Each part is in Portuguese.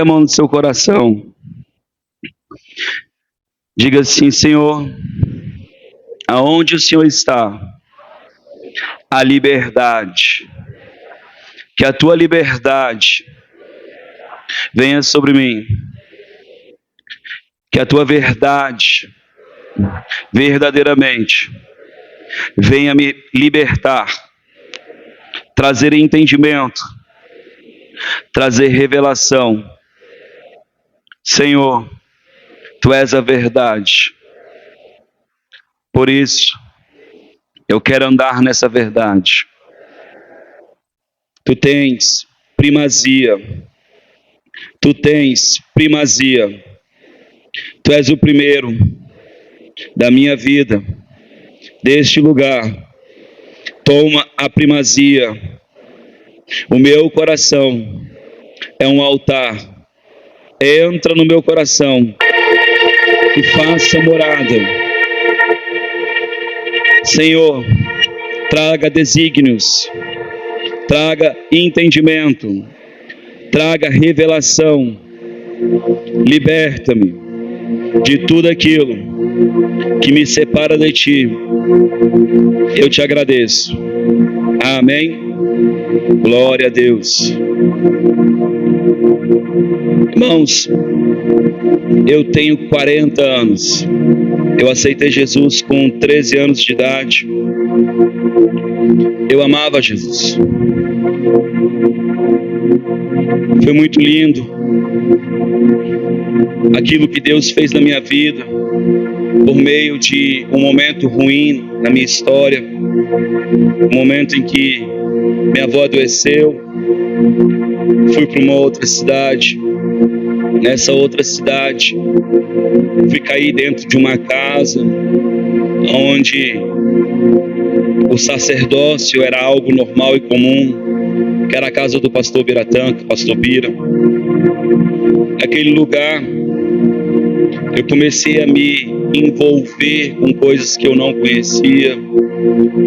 a mão no seu coração. Diga assim: Senhor, aonde o Senhor está, a liberdade. Que a tua liberdade venha sobre mim. Que a tua verdade, verdadeiramente, venha me libertar, trazer entendimento, trazer revelação. Senhor, tu és a verdade. Por isso, eu quero andar nessa verdade. Tu tens primazia. Tu tens primazia. Tu és o primeiro da minha vida, deste lugar. Toma a primazia. O meu coração é um altar. Entra no meu coração e faça morada. Senhor, traga desígnios, traga entendimento, traga revelação. Liberta-me de tudo aquilo que me separa de ti. Eu te agradeço. Amém. Glória a Deus. Irmãos, eu tenho 40 anos. Eu aceitei Jesus com 13 anos de idade. Eu amava Jesus. Foi muito lindo aquilo que Deus fez na minha vida, por meio de um momento ruim na minha história, um momento em que minha avó adoeceu, fui para uma outra cidade. Nessa outra cidade, fui cair dentro de uma casa onde o sacerdócio era algo normal e comum, que era a casa do pastor Biratã, pastor Bira. Naquele lugar, eu comecei a me envolver com coisas que eu não conhecia,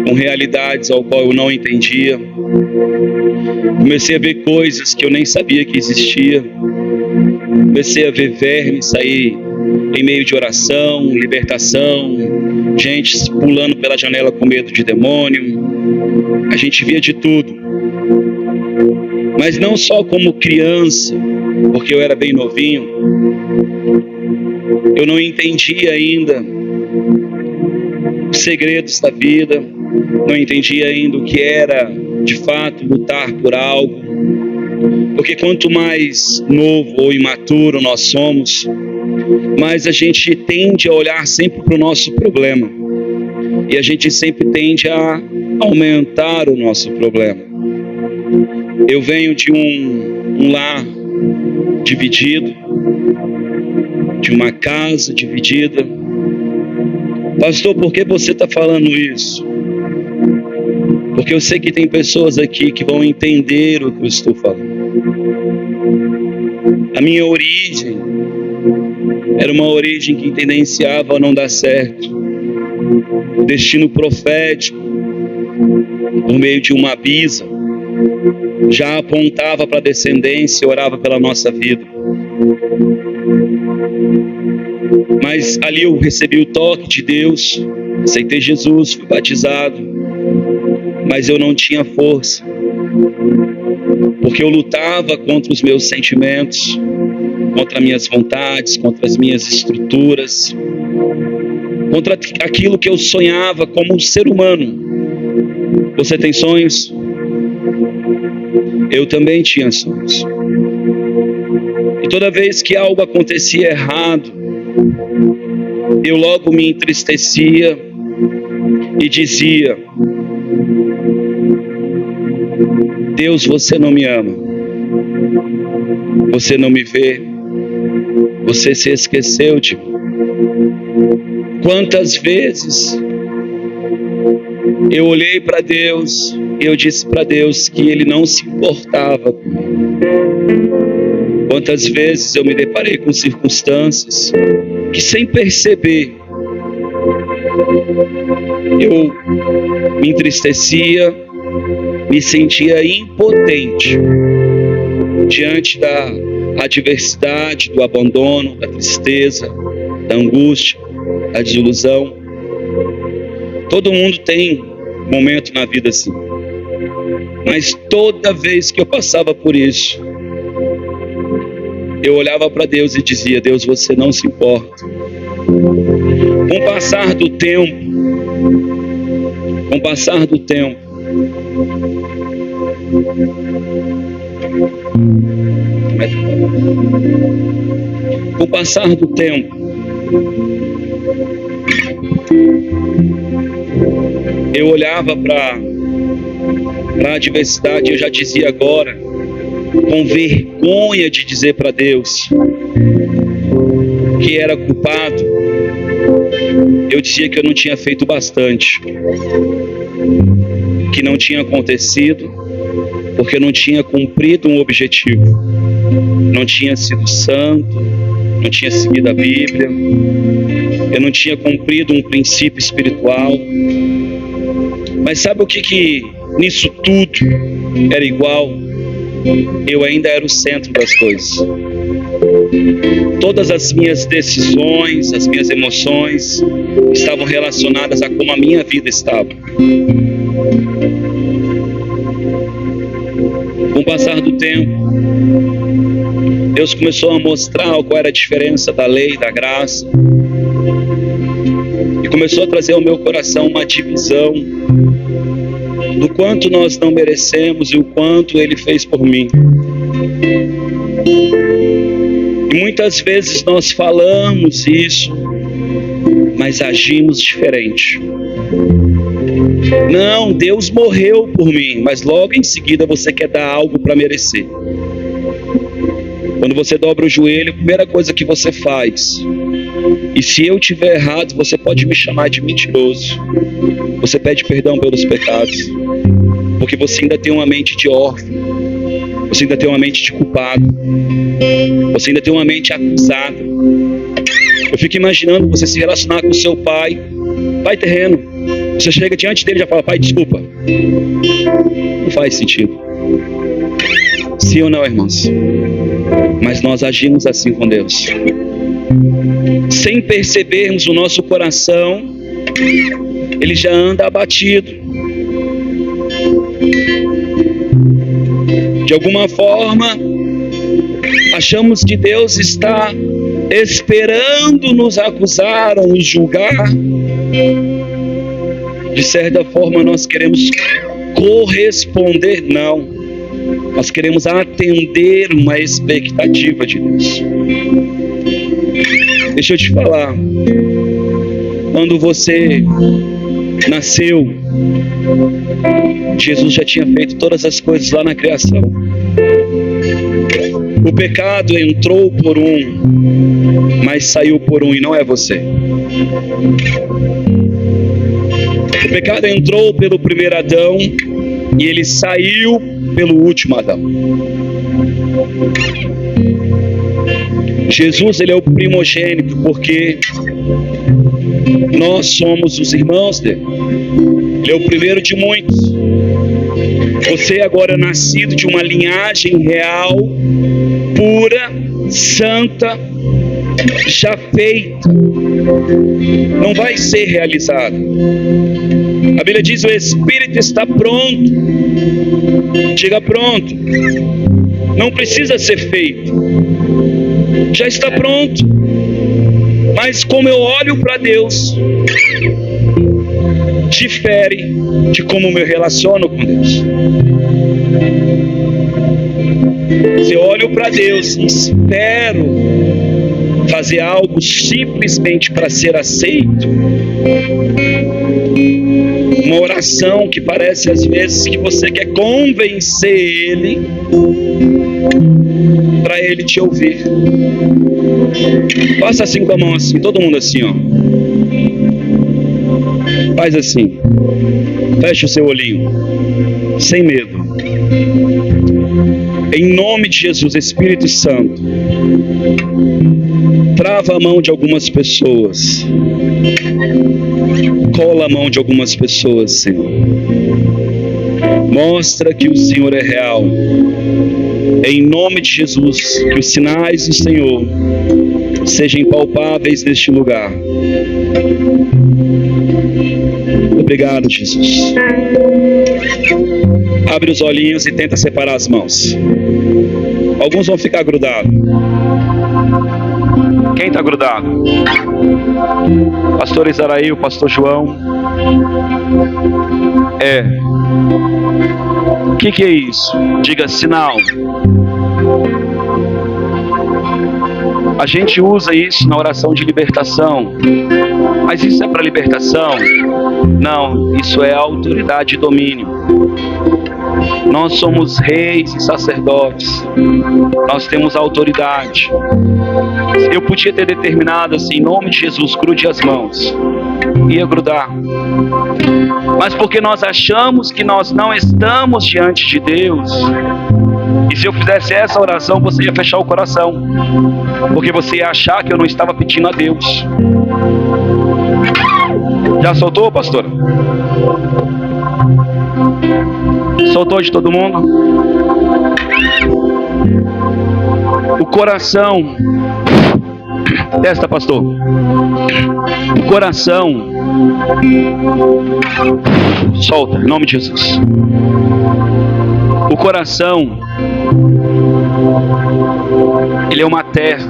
com realidades ao qual eu não entendia. Comecei a ver coisas que eu nem sabia que existia. Comecei a ver vermes sair em meio de oração, libertação, gente pulando pela janela com medo de demônio. A gente via de tudo. Mas não só como criança, porque eu era bem novinho, eu não entendia ainda os segredos da vida, não entendia ainda o que era, de fato, lutar por algo. Porque quanto mais novo ou imaturo nós somos, mais a gente tende a olhar sempre para o nosso problema. E a gente sempre tende a aumentar o nosso problema. Eu venho de um lar dividido, de uma casa dividida. Pastor, por que você está falando isso? Porque eu sei que tem pessoas aqui que vão entender o que eu estou falando. A minha origem era uma origem que tendenciava a não dar certo. O destino profético, por meio de uma bisa, já apontava para a descendência e orava pela nossa vida. Mas ali eu recebi o toque de Deus, aceitei Jesus, fui batizado, mas eu não tinha força, porque eu lutava contra os meus sentimentos, contra minhas vontades, contra as minhas estruturas, contra aquilo que eu sonhava como um ser humano. Você tem sonhos? Eu também tinha sonhos. E toda vez que algo acontecia errado, eu logo me entristecia e dizia: Deus, você não me ama, você não me vê, você se esqueceu de mim. Quantas vezes eu olhei para Deus e eu disse para Deus que Ele não se importava comigo. Quantas vezes eu me deparei com circunstâncias que, sem perceber, eu me entristecia, me sentia impotente diante adversidade, do abandono, da tristeza, da angústia, da desilusão. Todo mundo tem momento na vida assim. Mas toda vez que eu passava por isso, eu olhava para Deus e dizia: Deus, você não se importa. Com o passar do tempo, com o passar do tempo, com o passar do tempo, eu olhava para a adversidade e eu já dizia agora, com vergonha de dizer para Deus que era culpado, eu dizia que eu não tinha feito bastante, que não tinha acontecido, porque eu não tinha cumprido um objetivo, não tinha sido santo, não tinha seguido a Bíblia, eu não tinha cumprido um princípio espiritual. Mas sabe o que nisso tudo era igual? Eu ainda era o centro das coisas. Todas as minhas decisões, as minhas emoções estavam relacionadas a como a minha vida estava. Com o passar do tempo, Deus começou a mostrar qual era a diferença da lei e da graça. E começou a trazer ao meu coração uma divisão do quanto nós não merecemos e o quanto Ele fez por mim. E muitas vezes nós falamos isso, mas agimos diferente. Não, Deus morreu por mim, mas logo em seguida você quer dar algo para merecer. Quando você dobra o joelho, a primeira coisa que você faz, e se eu tiver errado, você pode me chamar de mentiroso. Você pede perdão pelos pecados, porque você ainda tem uma mente de órfão, você ainda tem uma mente de culpado, você ainda tem uma mente acusada. Eu fico imaginando você se relacionar com seu pai terreno. Você chega diante dele e já fala: pai, desculpa. Não faz sentido. Sim ou não, irmãos? Mas nós agimos assim com Deus. Sem percebermos, o nosso coração, ele já anda abatido. De alguma forma, achamos que Deus está esperando nos acusar ou nos julgar. De certa forma, nós queremos corresponder. Não. Nós queremos atender uma expectativa de Deus. Deixa eu te falar. Quando você nasceu, Jesus já tinha feito todas as coisas lá na criação. O pecado entrou por um, mas saiu por um, e não é você. O pecado entrou pelo primeiro Adão e ele saiu pelo último Adão. Jesus, ele é o primogênito porque nós somos os irmãos dele. Ele é o primeiro de muitos. Você agora é nascido de uma linhagem real, pura, santa, já feita. Não vai ser realizado. A Bíblia diz: o Espírito está pronto. Chega pronto. Não precisa ser feito. Já está pronto. Mas como eu olho para Deus, difere de como eu me relaciono com Deus. Se eu olho para Deus e espero fazer algo simplesmente para ser aceito, uma oração que parece às vezes que você quer convencer Ele para Ele te ouvir. Faça assim com a mão, assim, todo mundo assim, ó. Faz assim. Feche o seu olhinho, sem medo. Em nome de Jesus, Espírito Santo, trava a mão de algumas pessoas. Cola a mão de algumas pessoas, Senhor. Mostra que o Senhor é real. Em nome de Jesus, que os sinais do Senhor sejam palpáveis neste lugar. Obrigado, Jesus. Abre os olhinhos e tenta separar as mãos. Alguns vão ficar grudados. Quem está grudado? Pastor Isaraí, o pastor João. O que é isso? Diga sinal. A gente usa isso na oração de libertação. Mas isso é para libertação? Não, isso é autoridade e domínio. Nós somos reis e sacerdotes. Nós temos autoridade. Eu podia ter determinado assim, em nome de Jesus, grude as mãos. Ia grudar. Mas porque nós achamos que nós não estamos diante de Deus. E se eu fizesse essa oração, você ia fechar o coração. Porque você ia achar que eu não estava pedindo a Deus. Já soltou, pastora? Soltou de todo mundo? O coração. Testa, pastor. O coração. Solta, em nome de Jesus. O coração, ele é uma terra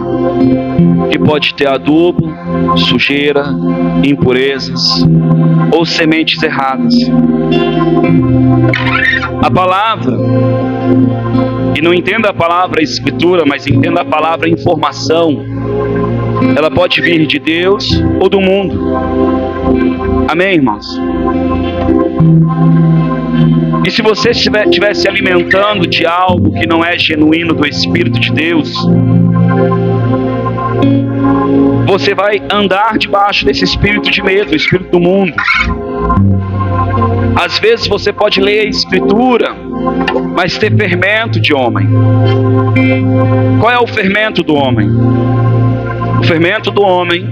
que pode ter adubo, sujeira, impurezas ou sementes erradas. A palavra, e não entenda a palavra escritura, mas entenda a palavra informação, ela pode vir de Deus ou do mundo. Amém, irmãos? E se você estiver se alimentando de algo que não é genuíno do Espírito de Deus, você vai andar debaixo desse espírito de medo, o espírito do mundo. Às vezes você pode ler a Escritura, mas ter fermento de homem. Qual é o fermento do homem? O fermento do homem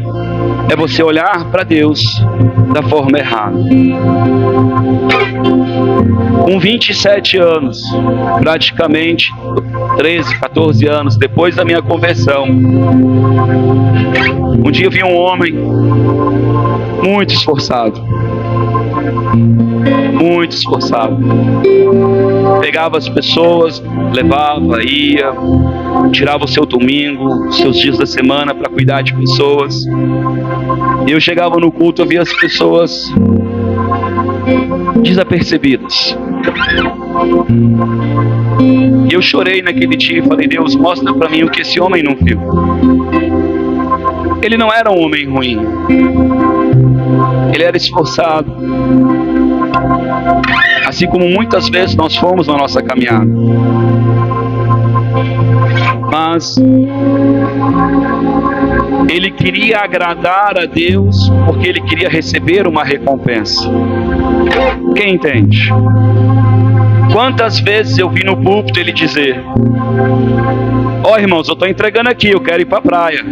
é você olhar para Deus da forma errada. Com 27 anos, praticamente 13, 14 anos depois da minha conversão, um dia eu vi um homem muito esforçado. Muito esforçado. Pegava as pessoas, levava, ia, tirava o seu domingo, os seus dias da semana para cuidar de pessoas. E eu chegava no culto, eu via as pessoas desapercebidas. E eu chorei naquele dia e falei: Deus, mostra para mim o que esse homem não viu. Ele não era um homem ruim. Ele era esforçado. Assim como muitas vezes nós fomos na nossa caminhada. Mas ele queria agradar a Deus porque ele queria receber uma recompensa. Quem entende? Quantas vezes eu vi no púlpito ele dizer: ó, irmãos, eu estou entregando aqui, eu quero ir para a praia.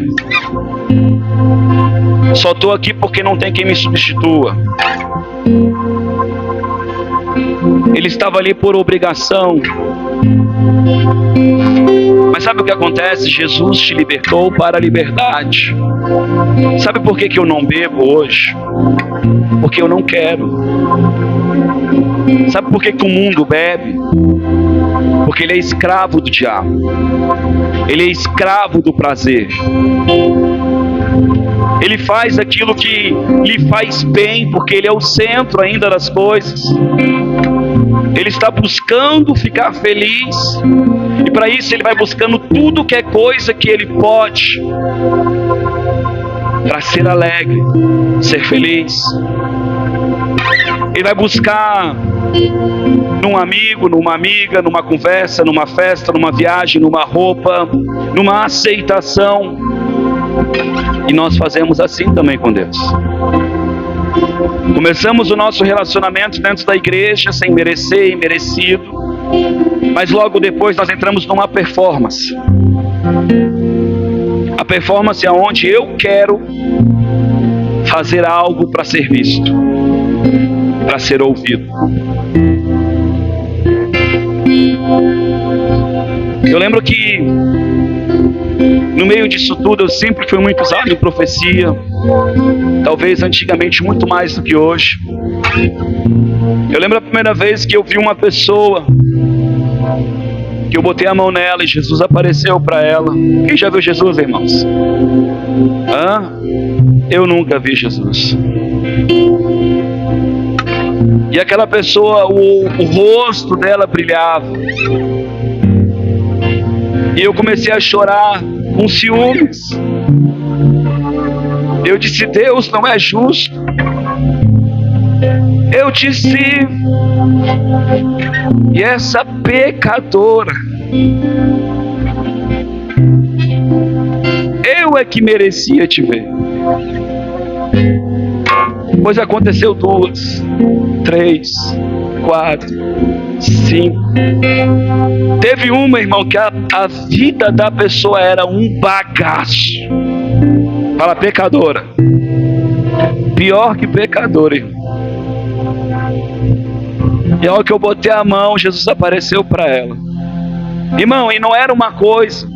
Só estou aqui porque não tem quem me substitua. Ele estava ali por obrigação. Mas sabe o que acontece? Jesus te libertou para a liberdade. Sabe por que eu não bebo hoje? Porque eu não quero. Sabe por que o mundo bebe? Porque ele é escravo do diabo. Ele é escravo do prazer. Ele faz aquilo que lhe faz bem, porque ele é o centro ainda das coisas. Ele está buscando ficar feliz, e para isso ele vai buscando tudo que é coisa que ele pode, para ser alegre, ser feliz. Ele vai buscar num amigo, numa amiga, numa conversa, numa festa, numa viagem, numa roupa, numa aceitação. E nós fazemos assim também com Deus. Começamos o nosso relacionamento dentro da igreja sem merecer, imerecido, mas logo depois nós entramos numa performance. A performance é onde eu quero fazer algo para ser visto, para ser ouvido. Eu lembro que no meio disso tudo eu sempre fui muito usado em profecia, talvez antigamente muito mais do que hoje. Eu lembro a primeira vez que eu vi uma pessoa, que eu botei a mão nela e Jesus apareceu para ela. Quem já viu Jesus, irmãos? Eu nunca vi Jesus. E aquela pessoa, o rosto dela brilhava. E eu comecei a chorar com ciúmes. Eu disse: Deus não é justo. Eu disse: e essa pecadora, eu é que merecia te ver. Pois aconteceu 2, 3, 4, 5. Teve uma, irmão, que a vida da pessoa era um bagaço. Fala, pecadora. Pior que pecadora, irmão. E a hora que eu botei a mão, Jesus apareceu para ela. Irmão, e não era uma coisa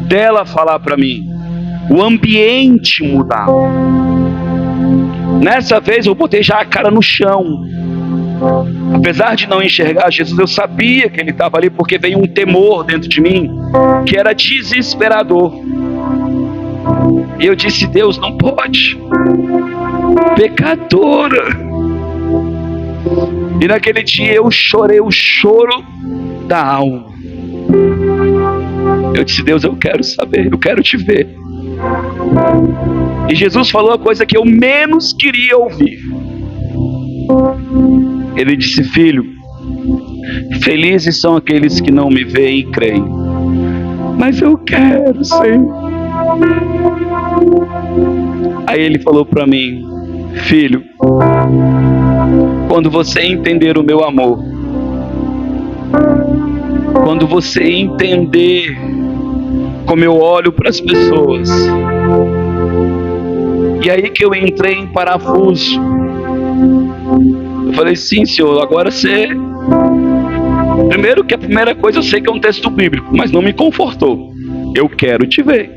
dela falar para mim. O ambiente mudava. Nessa vez eu botei já a cara no chão. Apesar de não enxergar Jesus, eu sabia que ele estava ali, porque veio um temor dentro de mim que era desesperador. E eu disse: Deus, não pode. Pecadora. E naquele dia eu chorei o choro da alma. Eu disse: Deus, eu quero saber, eu quero te ver. E Jesus falou a coisa que eu menos queria ouvir. Ele disse: filho, felizes são aqueles que não me veem e creem. Mas eu quero, Senhor. Aí ele falou para mim: filho, quando você entender o meu amor, quando você entender como eu olho para as pessoas, e aí que eu entrei em parafuso. Eu falei: sim, Senhor, agora você... Primeiro que a primeira coisa, eu sei que é um texto bíblico, mas não me confortou. Eu quero te ver.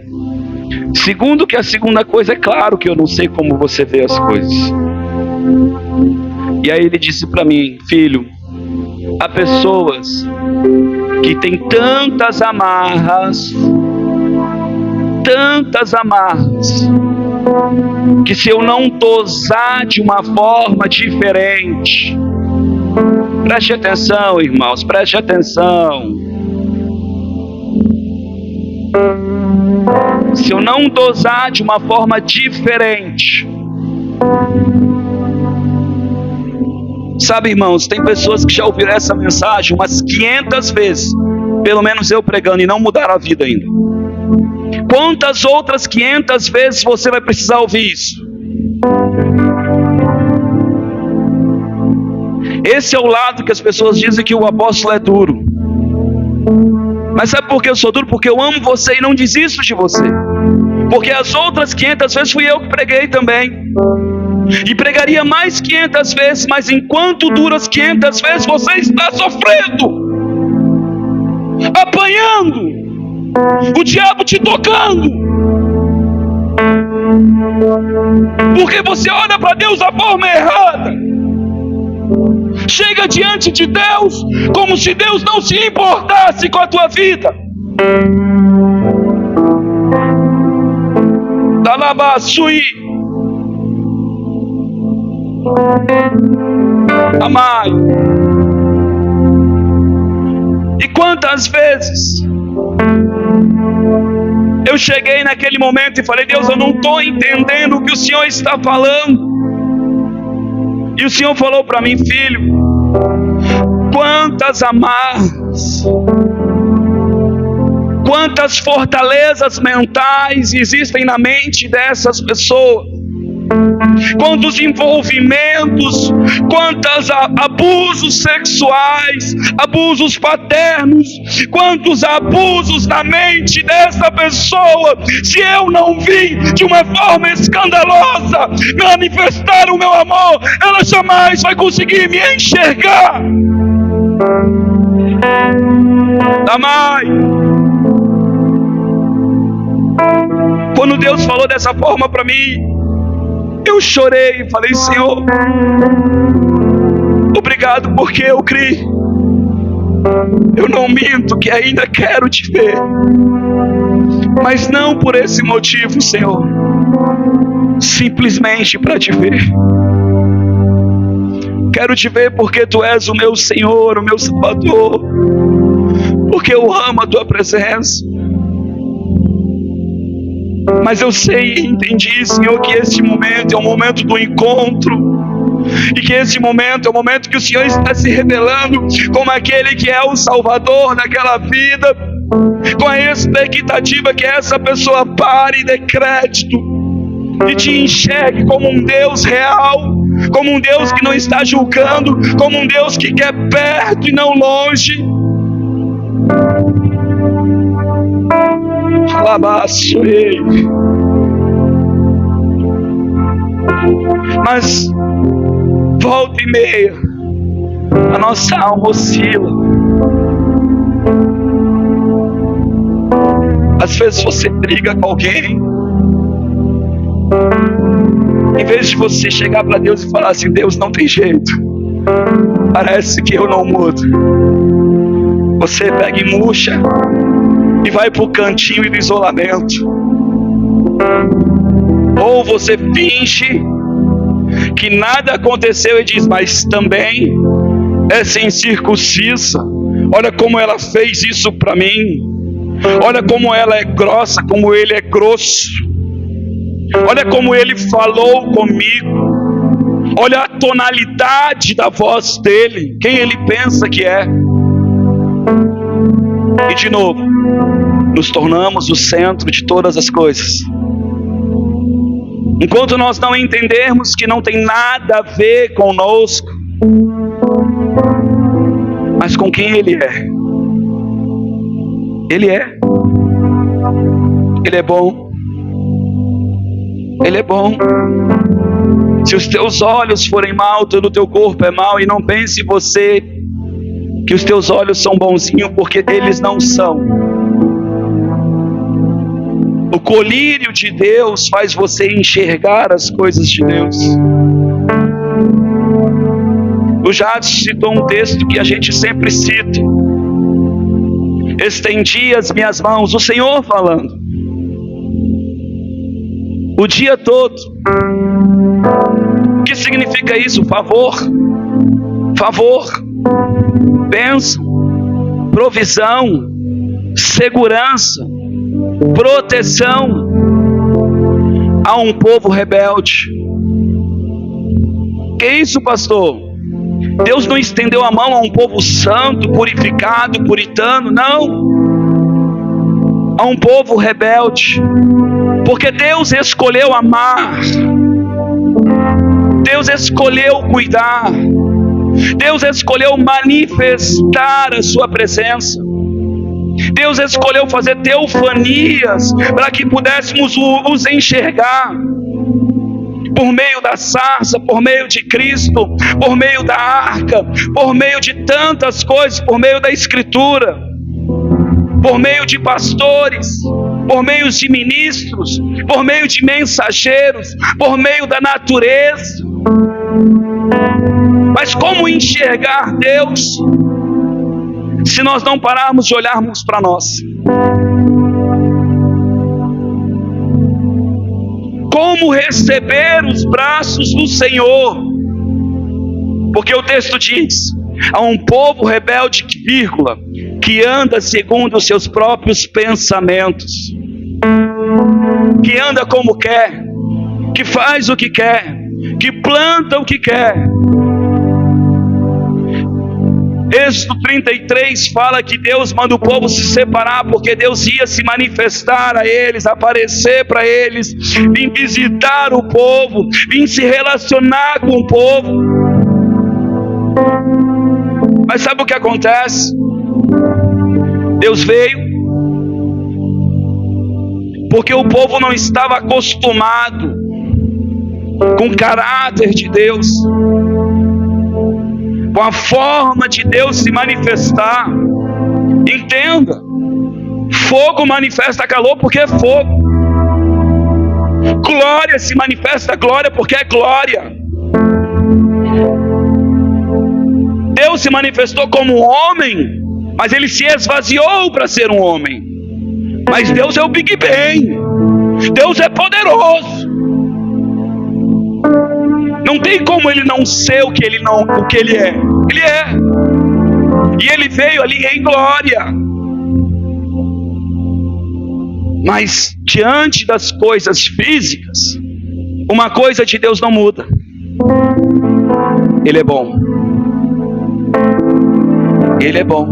Segundo que a segunda coisa, é claro que eu não sei como você vê as coisas. E aí ele disse para mim: filho, há pessoas que têm tantas amarras, que se eu não dosar de uma forma diferente, preste atenção, irmãos, preste atenção. Se eu não dosar de uma forma diferente, sabe, irmãos, tem pessoas que já ouviram essa mensagem umas 500 vezes, pelo menos eu pregando, e não mudaram a vida ainda. Quantas outras 500 vezes você vai precisar ouvir isso? Esse é o lado que as pessoas dizem que o apóstolo é duro. Mas sabe por que eu sou duro? Porque eu amo você e não desisto de você. Porque as outras 500 vezes fui eu que preguei também. E pregaria mais 500 vezes, mas enquanto dura as 500 vezes, você está sofrendo, apanhando, o diabo te tocando. Porque você olha para Deus da forma errada. Chega diante de Deus como se Deus não se importasse com a tua vida. Dalabasui. Amai. E quantas vezes eu cheguei naquele momento e falei: Deus, eu não estou entendendo o que o Senhor está falando. E o Senhor falou para mim: filho, quantas amarras, quantas fortalezas mentais existem na mente dessas pessoas, quantos envolvimentos, quantos abusos sexuais, abusos paternos, quantos abusos na mente dessa pessoa. Se eu não vim de uma forma escandalosa manifestar o meu amor, ela jamais vai conseguir me enxergar. Amai. Quando Deus falou dessa forma para mim, eu chorei e falei: Senhor, obrigado, porque eu criei. Eu não minto que ainda quero te ver, mas não por esse motivo, Senhor, simplesmente para te ver. Quero te ver porque Tu és o meu Senhor, o meu Salvador, porque eu amo a Tua presença. Mas eu sei e entendi, Senhor, que este momento é o momento do encontro, e que esse momento é o momento que o Senhor está se revelando como aquele que é o Salvador daquela vida, com a expectativa que essa pessoa pare e dê crédito e te enxergue como um Deus real, como um Deus que não está julgando, como um Deus que quer perto e não longe. Mas volta e meia a nossa alma oscila. Às vezes você briga com alguém, em vez de você chegar para Deus e falar assim: Deus, não tem jeito, parece que eu não mudo, você pega e murcha e vai para o cantinho e do isolamento. Ou você finge que nada aconteceu e diz: mas também essa incircuncisa, olha como ela fez isso para mim, olha como ela é grossa, como ele é grosso, olha como ele falou comigo, olha a tonalidade da voz dele, quem ele pensa que é. E de novo, nos tornamos o centro de todas as coisas. Enquanto nós não entendermos que não tem nada a ver conosco, mas com quem Ele é. Ele é. Ele é bom. Ele é bom. Se os teus olhos forem maus, todo o teu corpo é mau. E não pense você que os teus olhos são bonzinhos, porque eles não são. O colírio de Deus faz você enxergar as coisas de Deus. O Jadson citou um texto que a gente sempre cita: estendi as minhas mãos, o Senhor falando, o dia todo. O que significa isso? Favor, favor, bênção, provisão, segurança, proteção a um povo rebelde. Que isso, pastor? Deus não estendeu a mão a um povo santo, purificado, puritano, não. A um povo rebelde, porque Deus escolheu amar, Deus escolheu cuidar, Deus escolheu manifestar a sua presença. Deus escolheu fazer teofanias para que pudéssemos os enxergar por meio da sarça, por meio de Cristo, por meio da arca, por meio de tantas coisas, por meio da Escritura, por meio de pastores, por meio de ministros, por meio de mensageiros, por meio da natureza. Mas como enxergar Deus se nós não pararmos de olharmos para nós? Como receber os braços do Senhor? Porque o texto diz: a um povo rebelde, vírgula, que anda segundo os seus próprios pensamentos, que anda como quer, que faz o que quer, que planta o que quer. Êxodo 33 fala que Deus manda o povo se separar, porque Deus ia se manifestar a eles, aparecer para eles, vir visitar o povo, vir se relacionar com o povo. Mas sabe o que acontece? Deus veio porque o povo não estava acostumado com o caráter de Deus, com a forma de Deus se manifestar. Entenda, fogo manifesta calor porque é fogo. Glória se manifesta glória porque é glória. Deus se manifestou como homem, mas ele se esvaziou para ser um homem. Mas Deus é o Big Bang. Deus é poderoso. Não tem como ele não ser o que ele é. Ele é. E ele veio ali em glória. Mas diante das coisas físicas, uma coisa de Deus não muda. Ele é bom. Ele é bom.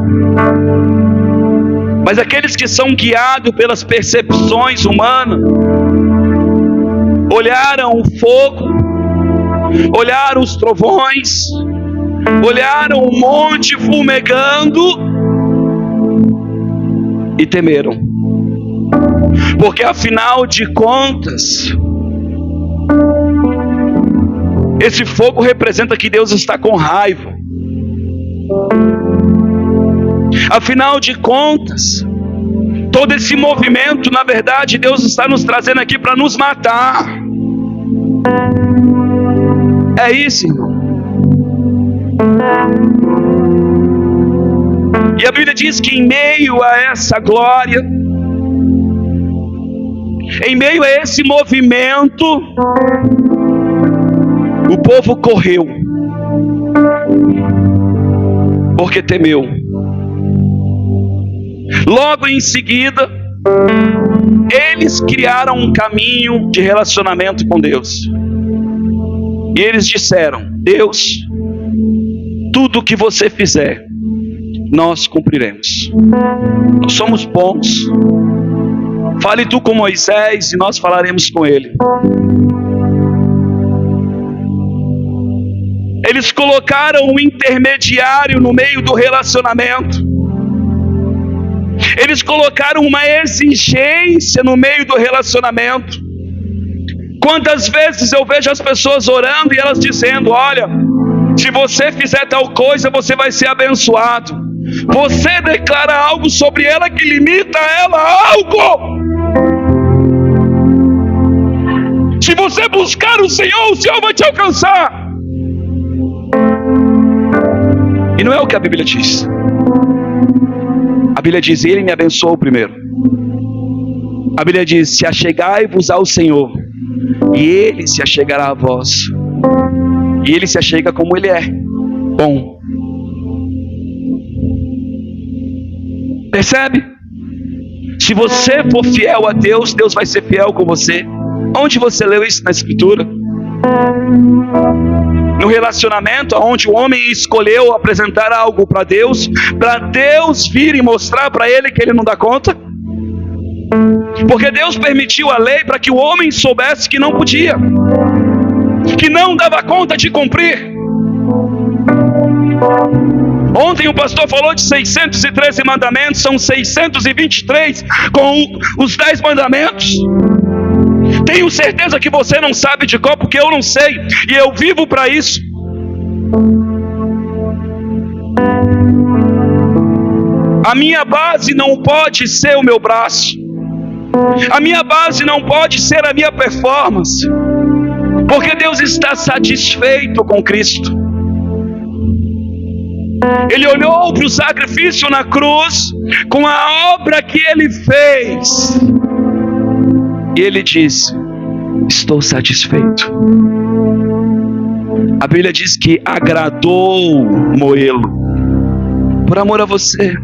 Mas aqueles que são guiados pelas percepções humanas, olharam o fogo, olharam os trovões, olharam o monte fumegando e temeram. Porque afinal de contas, esse fogo representa que Deus está com raiva. Afinal de contas, todo esse movimento, na verdade, Deus está nos trazendo aqui para nos matar. É isso, irmão. E a Bíblia diz que em meio a essa glória, em meio a esse movimento, o povo correu, porque temeu. Logo em seguida, eles criaram um caminho de relacionamento com Deus. E eles disseram: Deus, tudo que você fizer, nós cumpriremos. Nós somos bons. Fale tu com Moisés e nós falaremos com ele. Eles colocaram um intermediário no meio do relacionamento. Eles colocaram uma exigência no meio do relacionamento. Quantas vezes eu vejo as pessoas orando e elas dizendo: olha, se você fizer tal coisa, você vai ser abençoado. Você declara algo sobre ela que limita ela a algo. Se você buscar o Senhor vai te alcançar. E não é o que a Bíblia diz. A Bíblia diz: Ele me abençoou primeiro. A Bíblia diz: se achegai-vos ao Senhor, e Ele se achegará a vós. E Ele se achega como Ele é, bom. Percebe? Se você for fiel a Deus, Deus vai ser fiel com você. Onde você leu isso na Escritura? No relacionamento, onde o homem escolheu apresentar algo para Deus vir e mostrar para ele que ele não dá conta. Porque Deus permitiu a lei para que o homem soubesse que não podia, que não dava conta de cumprir. Ontem o pastor falou de 613 mandamentos, são 623 com os 10 mandamentos. Tenho certeza que você não sabe de qual, porque eu não sei, e eu vivo para isso. A minha base não pode ser o meu braço. A minha base não pode ser a minha performance, porque Deus está satisfeito com Cristo. Ele olhou para o sacrifício na cruz, com a obra que Ele fez, e Ele disse: estou satisfeito. A Bíblia diz que agradou moê-lo, por amor a você.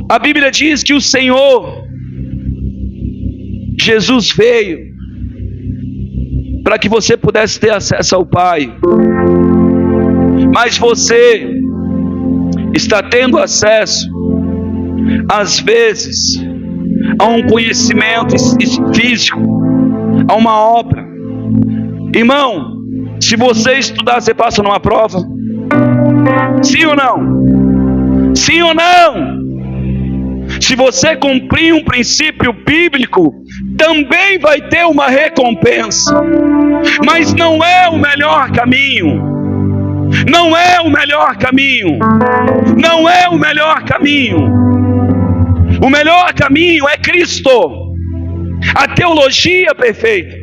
A Bíblia diz que o Senhor Jesus veio para que você pudesse ter acesso ao Pai. Mas você está tendo acesso, às vezes, a um conhecimento físico, a uma obra. Irmão, se você estudar, você passa numa prova? Sim ou não? Sim ou não? Se você cumprir um princípio bíblico, também vai ter uma recompensa. Mas não é o melhor caminho. Não é o melhor caminho. Não é o melhor caminho. O melhor caminho é Cristo. A teologia perfeita.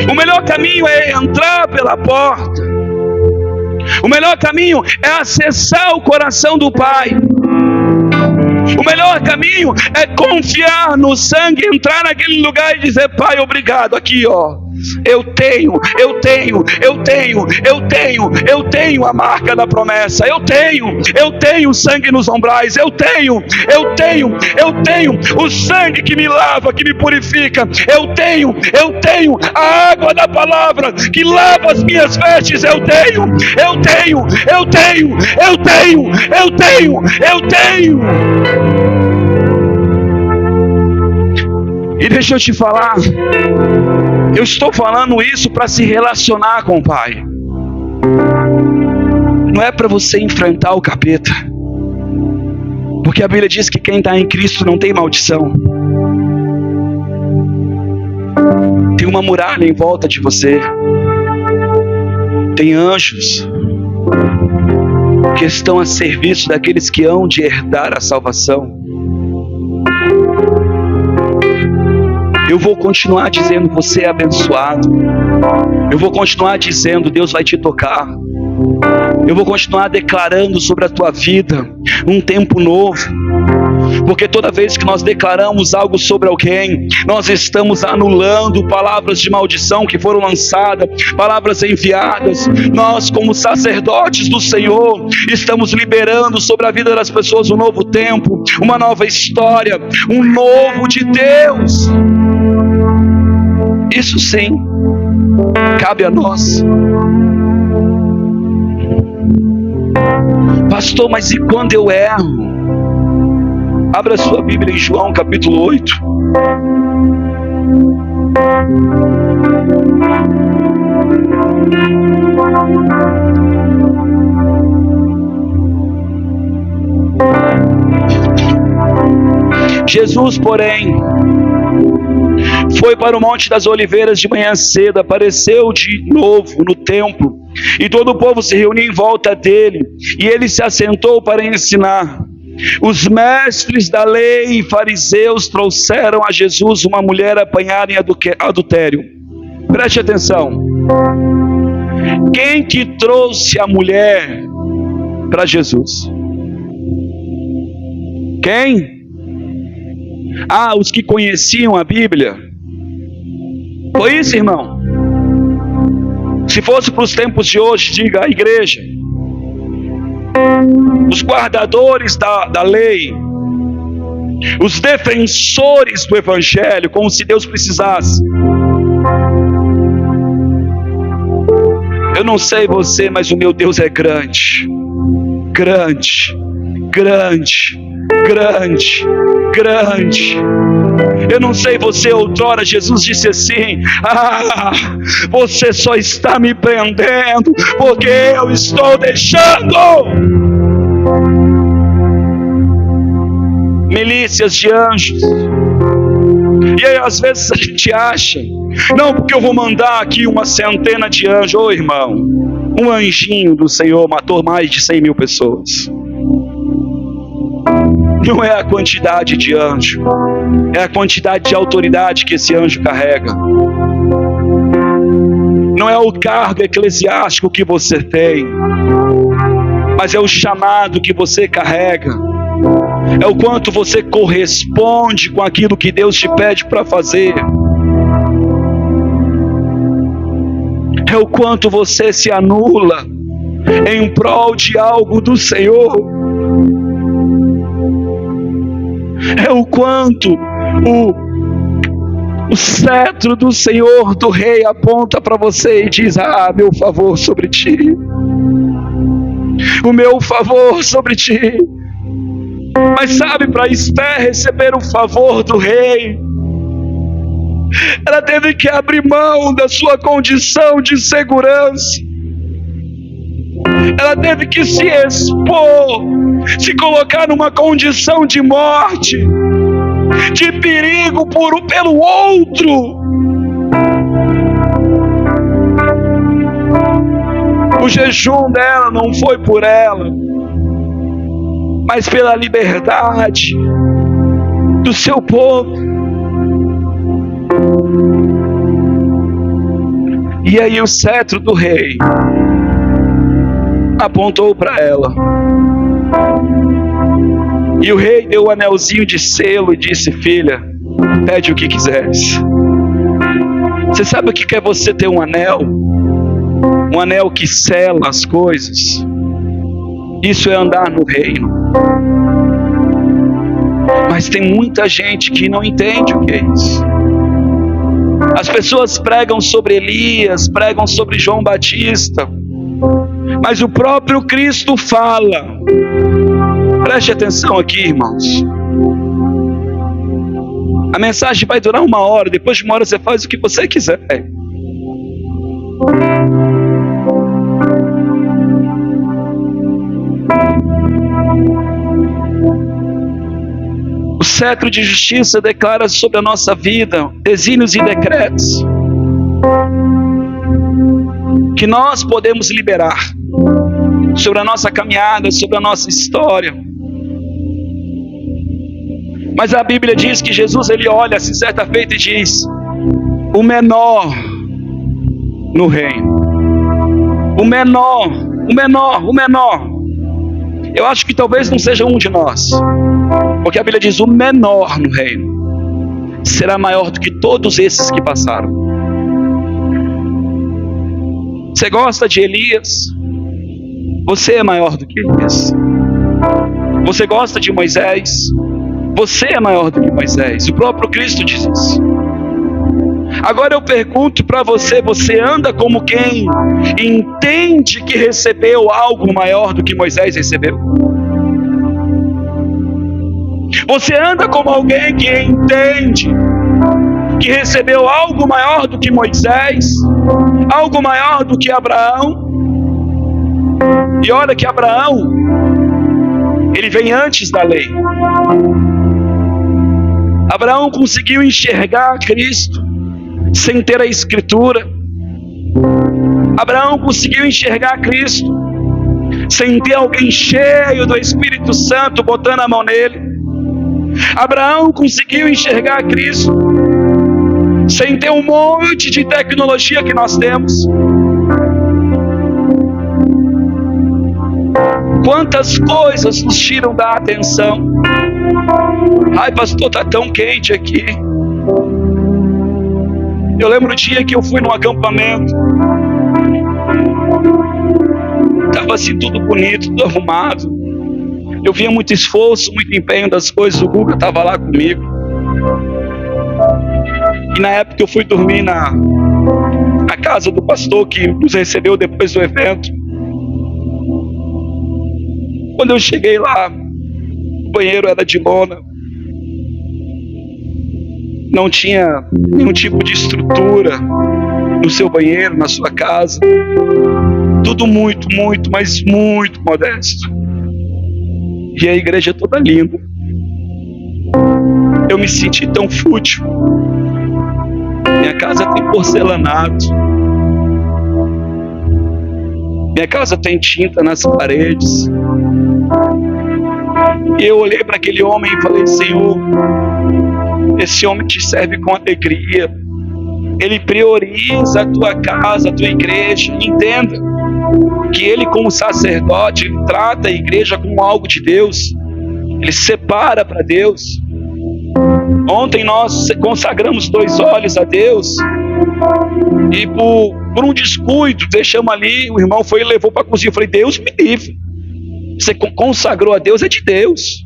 O melhor caminho é entrar pela porta. O melhor caminho é acessar o coração do Pai. O melhor caminho é confiar no sangue, entrar naquele lugar e dizer: Pai, obrigado. Aqui, ó, eu tenho a marca da promessa. Eu tenho sangue nos ombrais. Eu tenho o sangue que me lava, que me purifica. Eu tenho a água da palavra que lava as minhas vestes. Eu tenho. E deixa eu te falar, eu estou falando isso para se relacionar com o Pai. Não é para você enfrentar o capeta, porque a Bíblia diz que quem está em Cristo não tem maldição. Tem uma muralha em volta de você. Tem anjos que estão a serviço daqueles que hão de herdar a salvação. Eu vou continuar dizendo: você é abençoado. Eu vou continuar dizendo: Deus vai te tocar. Eu vou continuar declarando sobre a tua vida um tempo novo. Porque toda vez que nós declaramos algo sobre alguém, nós estamos anulando palavras de maldição que foram lançadas, palavras enviadas. Nós, como sacerdotes do Senhor, estamos liberando sobre a vida das pessoas um novo tempo, uma nova história, um novo de Deus. Isso sim, cabe a nós. Pastor, mas e quando eu erro? Abra sua Bíblia em João capítulo 8. Jesus, porém, foi para o Monte das Oliveiras de manhã cedo, apareceu de novo no templo, e todo o povo se reuniu em volta dele, e ele se assentou para ensinar. Os mestres da lei e fariseus trouxeram a Jesus uma mulher apanhada em adultério. Preste atenção. Quem que trouxe a mulher para Jesus? Quem? Os que conheciam a Bíblia. Foi isso, irmão? Se fosse para os tempos de hoje, diga: a igreja. Os guardadores da lei, os defensores do Evangelho, como se Deus precisasse. Eu não sei você, mas o meu Deus é grande, grande, grande, grande, grande. Eu não sei você, outrora Jesus disse assim: você só está me prendendo porque eu estou deixando milícias de anjos. E aí às vezes a gente acha: não, porque eu vou mandar aqui uma centena de anjos. Ô irmão, um anjinho do Senhor matou mais de 100 mil pessoas. Não é a quantidade de anjo, é a quantidade de autoridade que esse anjo carrega. Não é o cargo eclesiástico que você tem, mas é o chamado que você carrega. É o quanto você corresponde com aquilo que Deus te pede para fazer. É o quanto você se anula em prol de algo do Senhor. É o quanto o cetro do Senhor, do Rei, aponta para você e diz: meu favor sobre ti, o meu favor sobre ti. Mas sabe, para Esther receber o favor do Rei, ela teve que abrir mão da sua condição de segurança. Ela teve que se expor, se colocar numa condição de morte, de perigo pelo outro. O jejum dela não foi por ela, mas pela liberdade do seu povo. E aí o cetro do rei apontou para ela. E o rei deu o anelzinho de selo e disse: filha, pede o que quiseres. Você sabe o que é você ter um anel? Um anel que sela as coisas. Isso é andar no reino. Mas tem muita gente que não entende o que é isso. As pessoas pregam sobre Elias, pregam sobre João Batista, mas o próprio Cristo fala. Preste atenção aqui, irmãos. A mensagem vai durar 1 hora. Depois de 1 hora você faz o que você quiser. O cetro de justiça declara sobre a nossa vida desígnios e decretos que nós podemos liberar sobre a nossa caminhada, sobre a nossa história. Mas a Bíblia diz que Jesus, ele olha assim certa feita e diz: o menor no reino, o menor. Eu acho que talvez não seja um de nós, porque a Bíblia diz: o menor no reino será maior do que todos esses que passaram. Você gosta de Elias? Você é maior do que Elias. Você gosta de Moisés? Você é maior do que Moisés. O próprio Cristo diz isso. Agora eu pergunto para você: você anda como quem entende que recebeu algo maior do que Moisés recebeu? Você anda como alguém que entende que recebeu algo maior do que Moisés, algo maior do que Abraão? E olha que Abraão, ele vem antes da lei. Abraão conseguiu enxergar Cristo sem ter a Escritura. Abraão conseguiu enxergar Cristo sem ter alguém cheio do Espírito Santo botando a mão nele. Abraão conseguiu enxergar Cristo sem ter um monte de tecnologia que nós temos. Quantas coisas nos tiram da atenção. Ai, pastor, está tão quente aqui. Eu lembro o dia que eu fui num acampamento. Estava assim tudo bonito, tudo arrumado. Eu via muito esforço, muito empenho das coisas. O Guga estava lá comigo. E na época eu fui dormir na casa do pastor que nos recebeu depois do evento. Quando eu cheguei lá, o banheiro era de lona. Não tinha nenhum tipo de estrutura no seu banheiro, na sua casa. Tudo muito, mas muito modesto. E a igreja toda linda. Eu me senti tão fútil. Minha casa tem porcelanato. Minha casa tem tinta nas paredes. E eu olhei para aquele homem e falei: Senhor, esse homem te serve com alegria. Ele prioriza a tua casa, a tua igreja. Entenda que ele, como sacerdote, ele trata a igreja como algo de Deus. Ele separa para Deus. Ontem nós consagramos 2 olhos a Deus. E por um descuido, deixamos ali, o irmão foi e levou para a cozinha. Eu falei: Deus me livre. Você consagrou a Deus, é de Deus.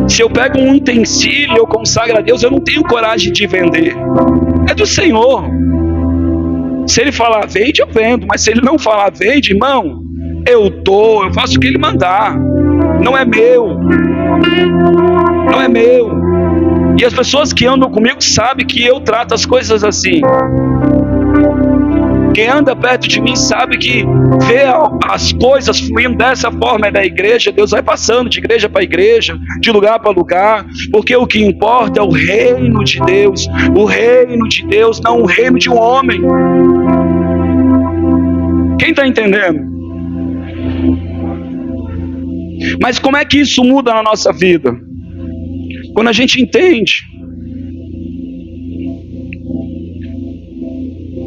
Se eu pego um utensílio e eu consagro a Deus, eu não tenho coragem de vender. É do Senhor. Se Ele falar vende, eu vendo. Mas se Ele não falar vende, irmão, eu faço o que Ele mandar. Não é meu. Não é meu. E as pessoas que andam comigo sabem que eu trato as coisas assim. Quem anda perto de mim sabe que vê as coisas fluindo dessa forma é da igreja. Deus vai passando de igreja para igreja, de lugar para lugar, porque o que importa é o reino de Deus. O reino de Deus, não o reino de um homem. Quem está entendendo? Mas como é que isso muda na nossa vida? Quando a gente entende.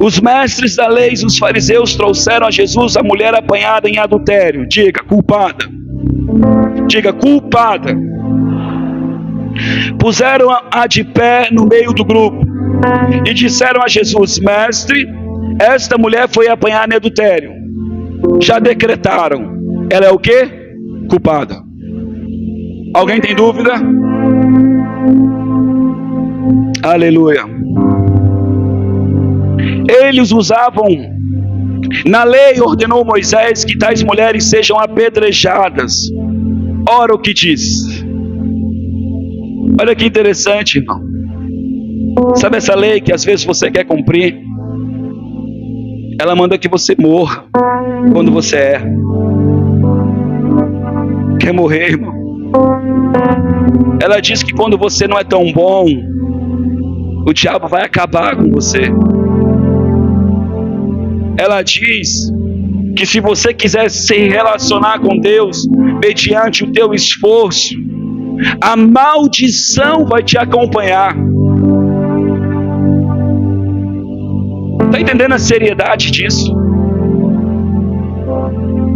Os mestres da lei, os fariseus, trouxeram a Jesus a mulher apanhada em adultério. Diga, culpada. Diga, culpada. Puseram-a de pé no meio do grupo e disseram a Jesus: Mestre, esta mulher foi apanhada em adultério. Já decretaram. Ela é o quê? Culpada. Alguém tem dúvida? Aleluia. Eles usavam, na lei ordenou Moisés que tais mulheres sejam apedrejadas. Ora o que diz. Olha que interessante, irmão. Sabe essa lei que às vezes você quer cumprir? Ela manda que você morra quando você erra. Quer morrer, irmão? Ela diz que quando você não é tão bom, o diabo vai acabar com você. Ela diz que se você quiser se relacionar com Deus mediante o teu esforço, a maldição vai te acompanhar. Está entendendo a seriedade disso?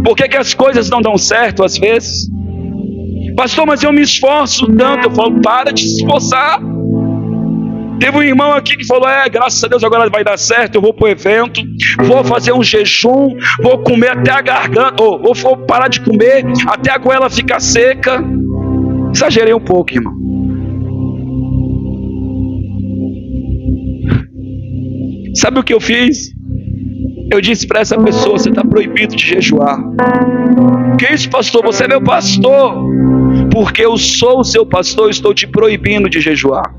Por que as coisas não dão certo às vezes? Pastor, mas eu me esforço tanto. Eu falo, para de se esforçar. Teve um irmão aqui que falou, graças a Deus agora vai dar certo, eu vou para o evento, vou fazer um jejum, vou comer até a garganta, ou vou parar de comer até a goela ficar seca. Exagerei um pouco, irmão. Sabe o que eu fiz? Eu disse para essa pessoa, você está proibido de jejuar. Que isso, pastor? Você é meu pastor. Porque eu sou o seu pastor, estou te proibindo de jejuar.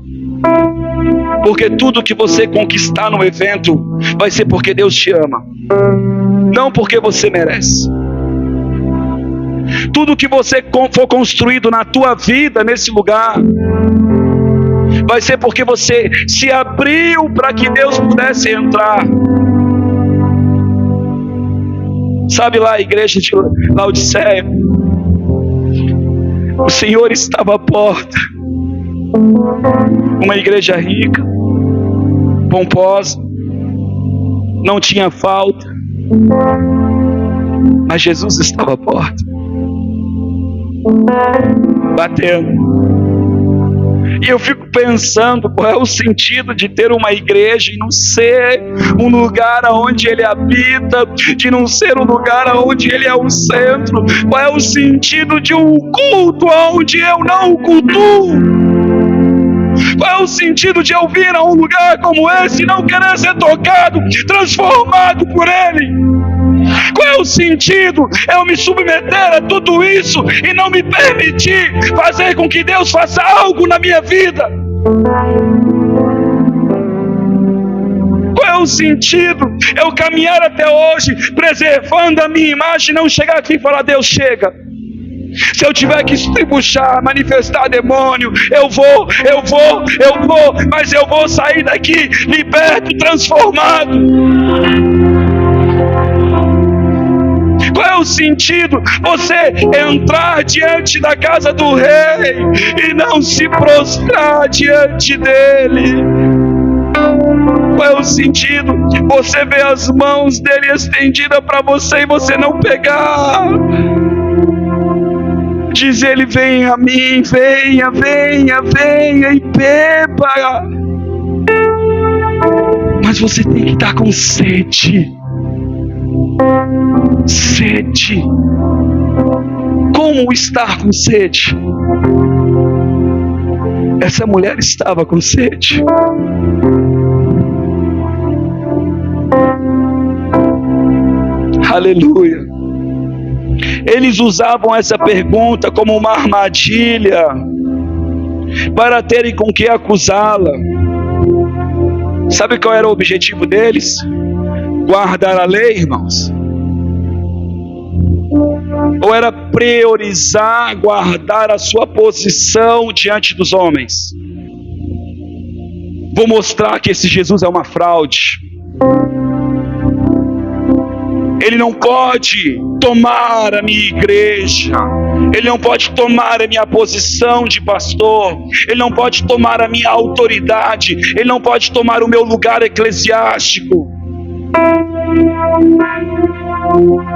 Porque tudo que você conquistar no evento vai ser porque Deus te ama, não porque você merece. Tudo que você for construído na tua vida nesse lugar vai ser porque você se abriu para que Deus pudesse entrar. Sabe lá a igreja de Laodiceia? O Senhor estava à porta. Uma igreja rica, pomposa, não tinha falta, mas Jesus estava à porta, batendo. E eu fico pensando, qual é o sentido de ter uma igreja e não ser um lugar onde Ele habita, de não ser um lugar onde Ele é o centro? Qual é o sentido de um culto onde eu não o cultuo? Qual é o sentido de eu vir a um lugar como esse e não querer ser tocado, transformado por Ele? Qual é o sentido eu me submeter a tudo isso e não me permitir fazer com que Deus faça algo na minha vida? Qual é o sentido eu caminhar até hoje preservando a minha imagem e não chegar aqui e falar, Deus, chega? Se eu tiver que estribuchar, manifestar demônio, eu vou, mas eu vou sair daqui liberto, transformado. Qual é o sentido você entrar diante da casa do rei e não se prostrar diante dele? Qual é o sentido você ver as mãos dele estendidas para você e você não pegar? Diz ele, venha a mim, venha, venha, venha e beba. Mas você tem que estar com sede. Sede. Como estar com sede? Essa mulher estava com sede. Aleluia. Eles usavam essa pergunta como uma armadilha para terem com que acusá-la. Sabe qual era o objetivo deles? Guardar a lei, irmãos? Ou era priorizar, guardar a sua posição diante dos homens? Vou mostrar que esse Jesus é uma fraude. Ele não pode tomar a minha igreja. Ele não pode tomar a minha posição de pastor. Ele não pode tomar a minha autoridade. Ele não pode tomar o meu lugar eclesiástico.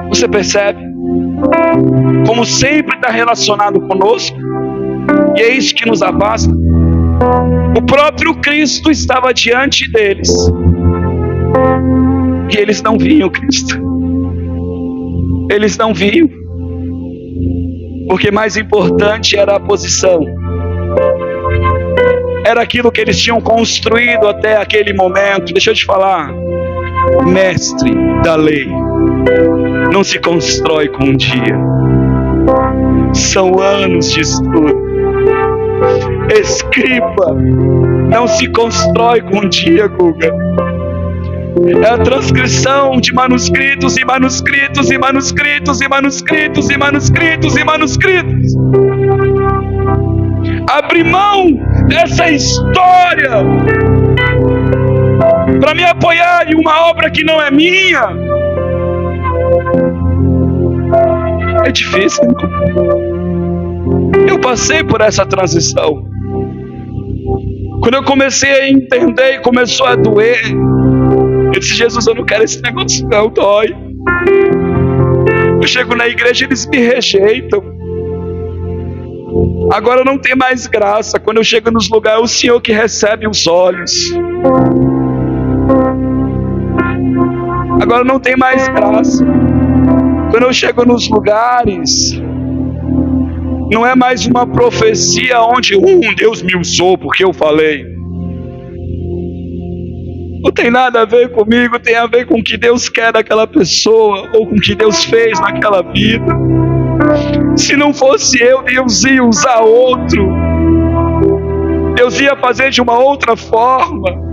Você percebe? Como sempre está relacionado conosco. E é isso que nos afasta. O próprio Cristo estava diante deles. E eles não viam Cristo. Eles não viam. Porque mais importante era a posição. Era aquilo que eles tinham construído até aquele momento. Deixa eu te falar. Mestre da lei não se constrói com um dia. São anos de estudo. Escriba não se constrói com um dia, Guga. É a transcrição de manuscritos e manuscritos e manuscritos e manuscritos e manuscritos e manuscritos. Abrir mão dessa história para me apoiar em uma obra que não é minha é difícil. Eu passei por essa transição. Quando eu comecei a entender e começou a doer, eu disse: Jesus, eu não quero esse negócio não, dói. Eu chego na igreja e eles me rejeitam. Agora não tem mais graça. Quando eu chego nos lugares, é o Senhor que recebe os olhos. Agora não tem mais graça. Quando eu chego nos lugares, não é mais uma profecia onde Deus me usou porque eu falei. Não tem nada a ver comigo, tem a ver com o que Deus quer daquela pessoa ou com o que Deus fez naquela vida. Se não fosse eu, Deus ia usar outro. Deus ia fazer de uma outra forma.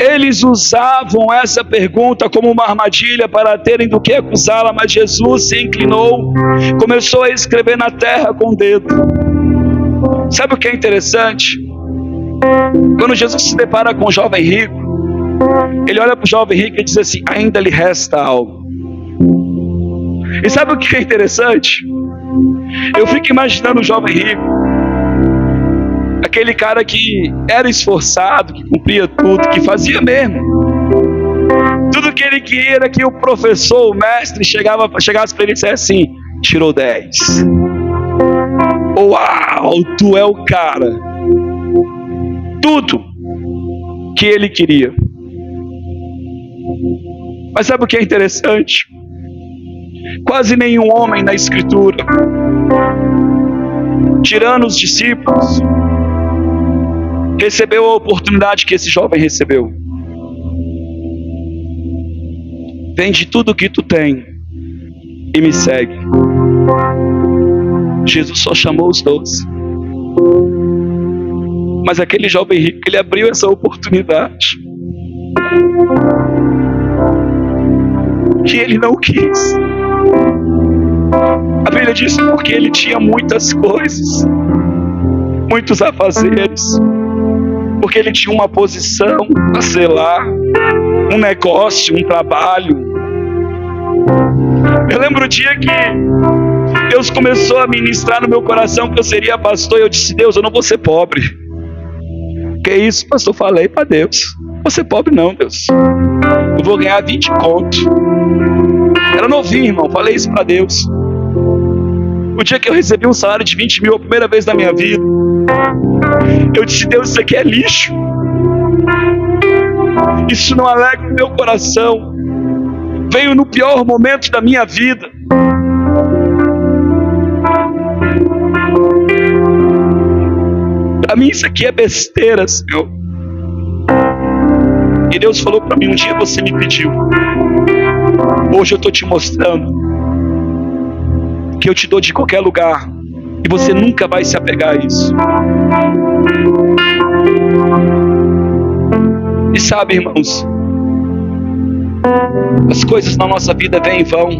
Eles usavam essa pergunta como uma armadilha para terem do que acusá-la, mas Jesus se inclinou, começou a escrever na terra com o dedo. Sabe o que é interessante? Quando Jesus se depara com o jovem rico, ele olha para o jovem rico e diz assim: ainda lhe resta algo. E sabe o que é interessante? Eu fico imaginando o jovem rico, aquele cara que era esforçado, que cumpria tudo, que fazia mesmo. Tudo que ele queria era que o professor, o mestre, chegasse para ele e dissesse assim: tirou 10. Uau, tu é o cara. Tudo que ele queria. Mas sabe o que é interessante? Quase nenhum homem na Escritura, tirando os discípulos, recebeu a oportunidade que esse jovem recebeu. Vende tudo o que tu tem e me segue. Jesus só chamou os 12. Mas aquele jovem rico, ele abriu essa oportunidade que ele não quis. A Bíblia diz porque ele tinha muitas coisas, muitos afazeres, porque ele tinha uma posição a zelar, um negócio, um trabalho. Eu lembro o dia que Deus começou a ministrar no meu coração que eu seria pastor, e eu disse: Deus, eu não vou ser pobre. Que isso, pastor? Falei para Deus: vou ser pobre não, Deus. Eu vou ganhar 20 conto. Era novinho, irmão, falei isso para Deus. O dia que eu recebi um salário de 20 mil, a primeira vez na minha vida, eu disse: Deus, isso aqui é lixo. Isso não alegra o meu coração. Veio no pior momento da minha vida. Para mim isso aqui é besteira, Senhor. E Deus falou para mim: um dia você me pediu. Hoje eu estou te mostrando que eu te dou de qualquer lugar e você nunca vai se apegar a isso. E sabe, irmãos, as coisas na nossa vida vêm e vão.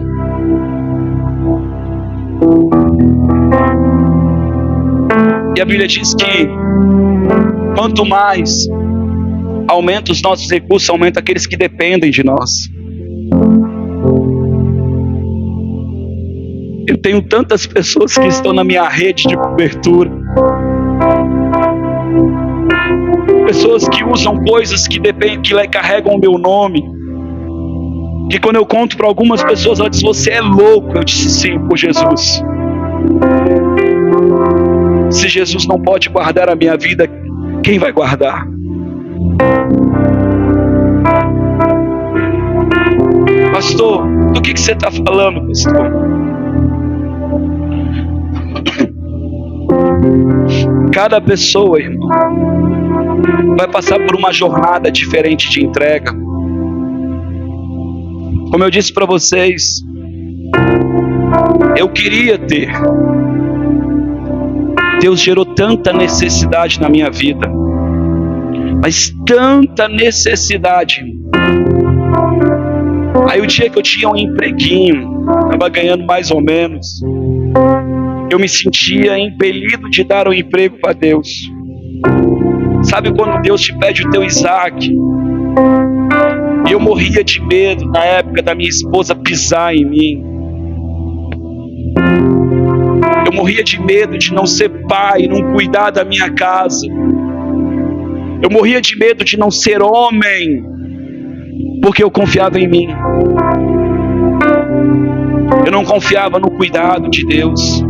E a Bíblia diz que Quanto mais aumenta os nossos recursos, aumenta aqueles que dependem de nós. Eu tenho tantas pessoas que estão na minha rede de cobertura. Pessoas que usam coisas que carregam o meu nome. Que quando eu conto para algumas pessoas, ela diz: você é louco. Eu disse: sim, por Jesus. Se Jesus não pode guardar a minha vida, quem vai guardar? Pastor, do que você está falando, pastor? Cada pessoa, irmão, vai passar por uma jornada diferente de entrega. Como eu disse para vocês, eu queria ter. Deus gerou tanta necessidade na minha vida, mas tanta necessidade. Aí o dia que eu tinha um empreguinho, estava ganhando mais ou menos, eu me sentia impelido de dar um emprego para Deus. Sabe quando Deus te pede o teu Isaac? E eu morria de medo na época da minha esposa pisar em mim. Eu morria de medo de não ser pai, não cuidar da minha casa. Eu morria de medo de não ser homem, porque eu confiava em mim. Eu não confiava no cuidado de Deus.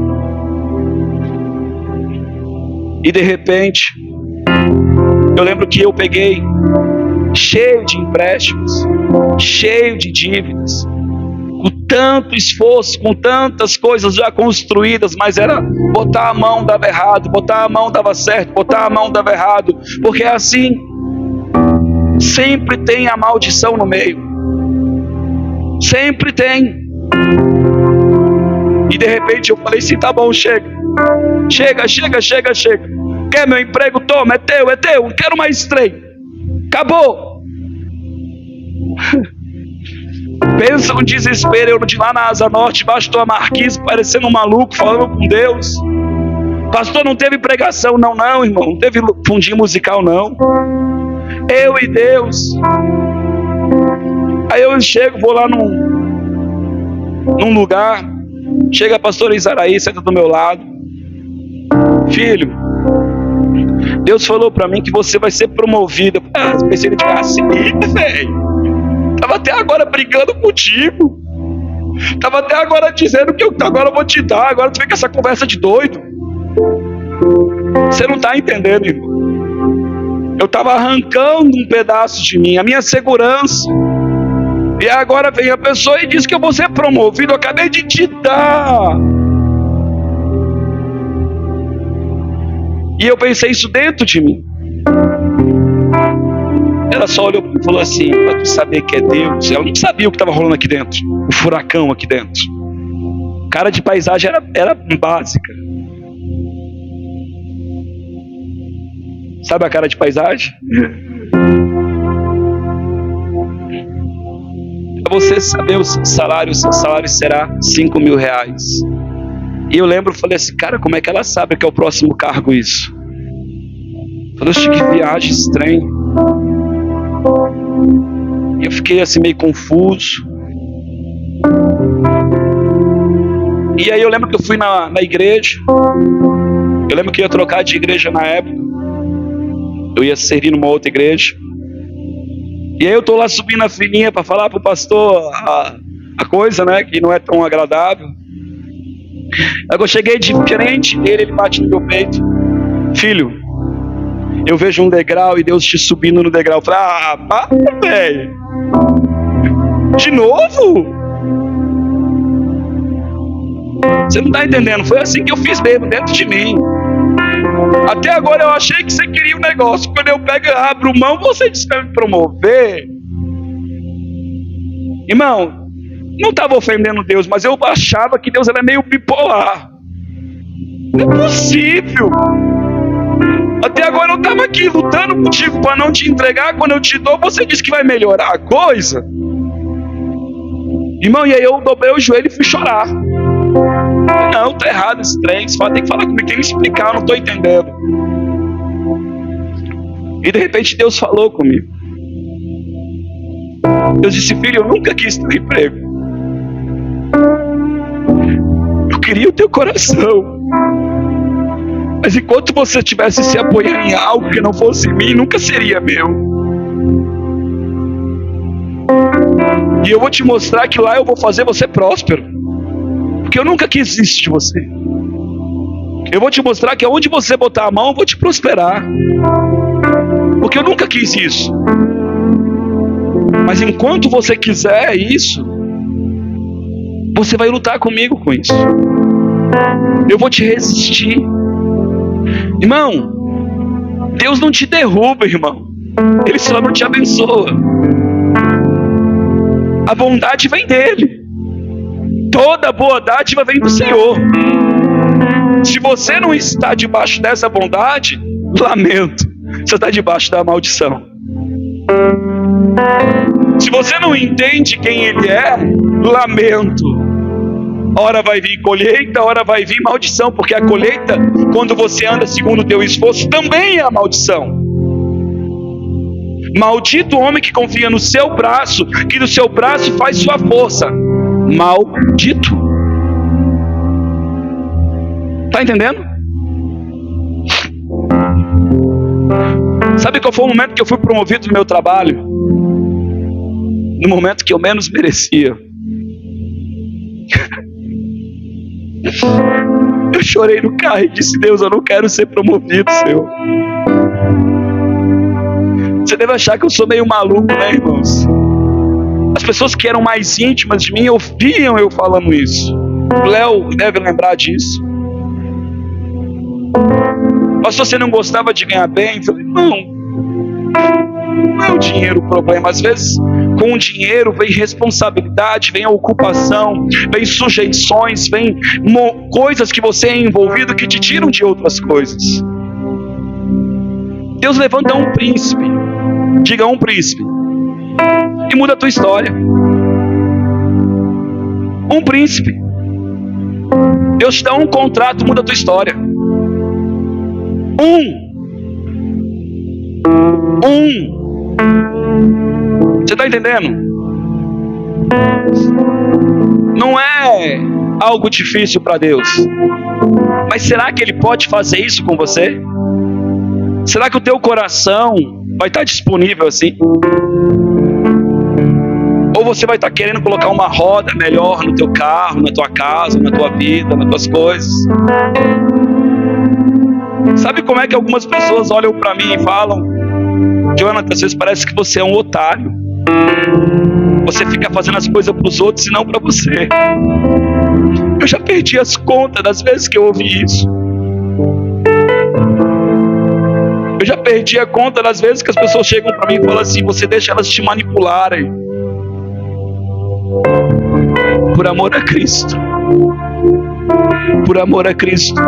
E de repente, eu lembro que eu peguei cheio de empréstimos, cheio de dívidas, com tanto esforço, com tantas coisas já construídas, mas era botar a mão dava errado, botar a mão dava certo, botar a mão dava errado, porque é assim, sempre tem a maldição no meio, sempre tem. E de repente eu falei assim: tá bom, chega, quer meu emprego? Toma, é teu, não quero mais trem. Acabou. Pensa um desespero, eu de lá na Asa Norte, embaixo de uma marquise, parecendo um maluco, falando com Deus. Pastor, não teve pregação? Não, irmão, não teve fundinho musical, não. Eu e Deus. Aí eu chego, vou lá num lugar, chega a pastora Isaraí, senta do meu lado. Filho, Deus falou pra mim que você vai ser promovido. Pensei que ele tivesse velho. Tava até agora brigando contigo. Tava até agora dizendo que agora eu vou te dar. Agora tu vem com essa conversa de doido. Você não tá entendendo, irmão. Eu tava arrancando um pedaço de mim, a minha segurança. E agora vem a pessoa e diz que eu vou ser promovido. Eu acabei de te dar. E eu pensei isso dentro de mim. Ela só olhou e falou assim: para tu saber que é Deus. Ela não sabia o que estava rolando aqui dentro, o furacão aqui dentro. Cara de paisagem era básica. Sabe a cara de paisagem? Para você saber o seu salário será R$5.000. E eu lembro, falei assim: cara, como é que ela sabe que é o próximo cargo isso? Falei: que viagem estranha. E eu fiquei assim meio confuso. E aí eu lembro que eu fui na igreja. Eu lembro que eu ia trocar de igreja na época. Eu ia servir numa outra igreja. E aí eu tô lá subindo a filinha para falar pro pastor a coisa, né, que não é tão agradável. Aí eu cheguei de frente dele, ele bate no meu peito: filho, eu vejo um degrau e Deus te subindo no degrau. Eu falei: para, velho. De novo? Você não tá entendendo? Foi assim que eu fiz mesmo, dentro de mim. Até agora eu achei que você queria um negócio. Quando eu pego e abro mão, você disse que vai me promover. Irmão, não estava ofendendo Deus, mas eu achava que Deus era meio bipolar. Não é possível. Até agora eu estava aqui lutando contigo para não te entregar. Quando eu te dou, você diz que vai melhorar a coisa. Irmão, e aí eu dobrei o joelho e fui chorar. Não, tá errado esse trem. Você tem que falar comigo, tem que explicar, eu não estou entendendo. E de repente Deus falou comigo. Deus disse: filho, eu nunca quis ter um emprego. Eu queria o teu coração. Mas enquanto você estivesse se apoiando em algo que não fosse em mim, nunca seria meu. E eu vou te mostrar que lá eu vou fazer você próspero. Porque eu nunca quis isso de você. Eu vou te mostrar que aonde você botar a mão, eu vou te prosperar. Porque eu nunca quis isso. Mas enquanto você quiser isso, você vai lutar comigo com isso. Eu vou te resistir. Irmão, Deus não te derruba, irmão. Ele só não te abençoa. A bondade vem dele. Toda boa dádiva vem do Senhor. Se você não está debaixo dessa bondade, lamento, você está debaixo da maldição. Se você não entende quem Ele é, lamento. Ora vai vir colheita, ora vai vir maldição, porque a colheita, quando você anda segundo o teu esforço, também é a maldição. Maldito o homem que confia no seu braço, que do seu braço faz sua força. Maldito. Tá entendendo? Sabe qual foi o momento que eu fui promovido no meu trabalho? No momento que eu menos merecia. Eu chorei no carro e disse: Deus, eu não quero ser promovido, Senhor. Você deve achar que eu sou meio maluco, né, irmãos? As pessoas que eram mais íntimas de mim ouviam eu falando isso. O Léo deve lembrar disso. Pastor, você não gostava de ganhar bem? Eu falei: não é o dinheiro o problema. Às vezes, com o dinheiro vem responsabilidade, vem a ocupação, vem sujeições, vem coisas que você é envolvido que te tiram de outras coisas. Deus levanta um príncipe, diga um príncipe, e muda a tua história. Um príncipe. Deus te dá um contrato, muda a tua história. Você está entendendo? Não é algo difícil para Deus. Mas será que Ele pode fazer isso com você? Será que o teu coração vai estar disponível assim? Ou você vai estar querendo colocar uma roda melhor no teu carro, na tua casa, na tua vida, nas tuas coisas? Sabe como é que algumas pessoas olham para mim e falam: Jonathan, às vezes parece que você é um otário. Você fica fazendo as coisas para os outros e não para você. Eu já perdi as contas das vezes que eu ouvi isso. Eu já perdi a conta das vezes que as pessoas chegam para mim e falam assim: você deixa elas te manipularem. Por amor a Cristo. Por amor a Cristo.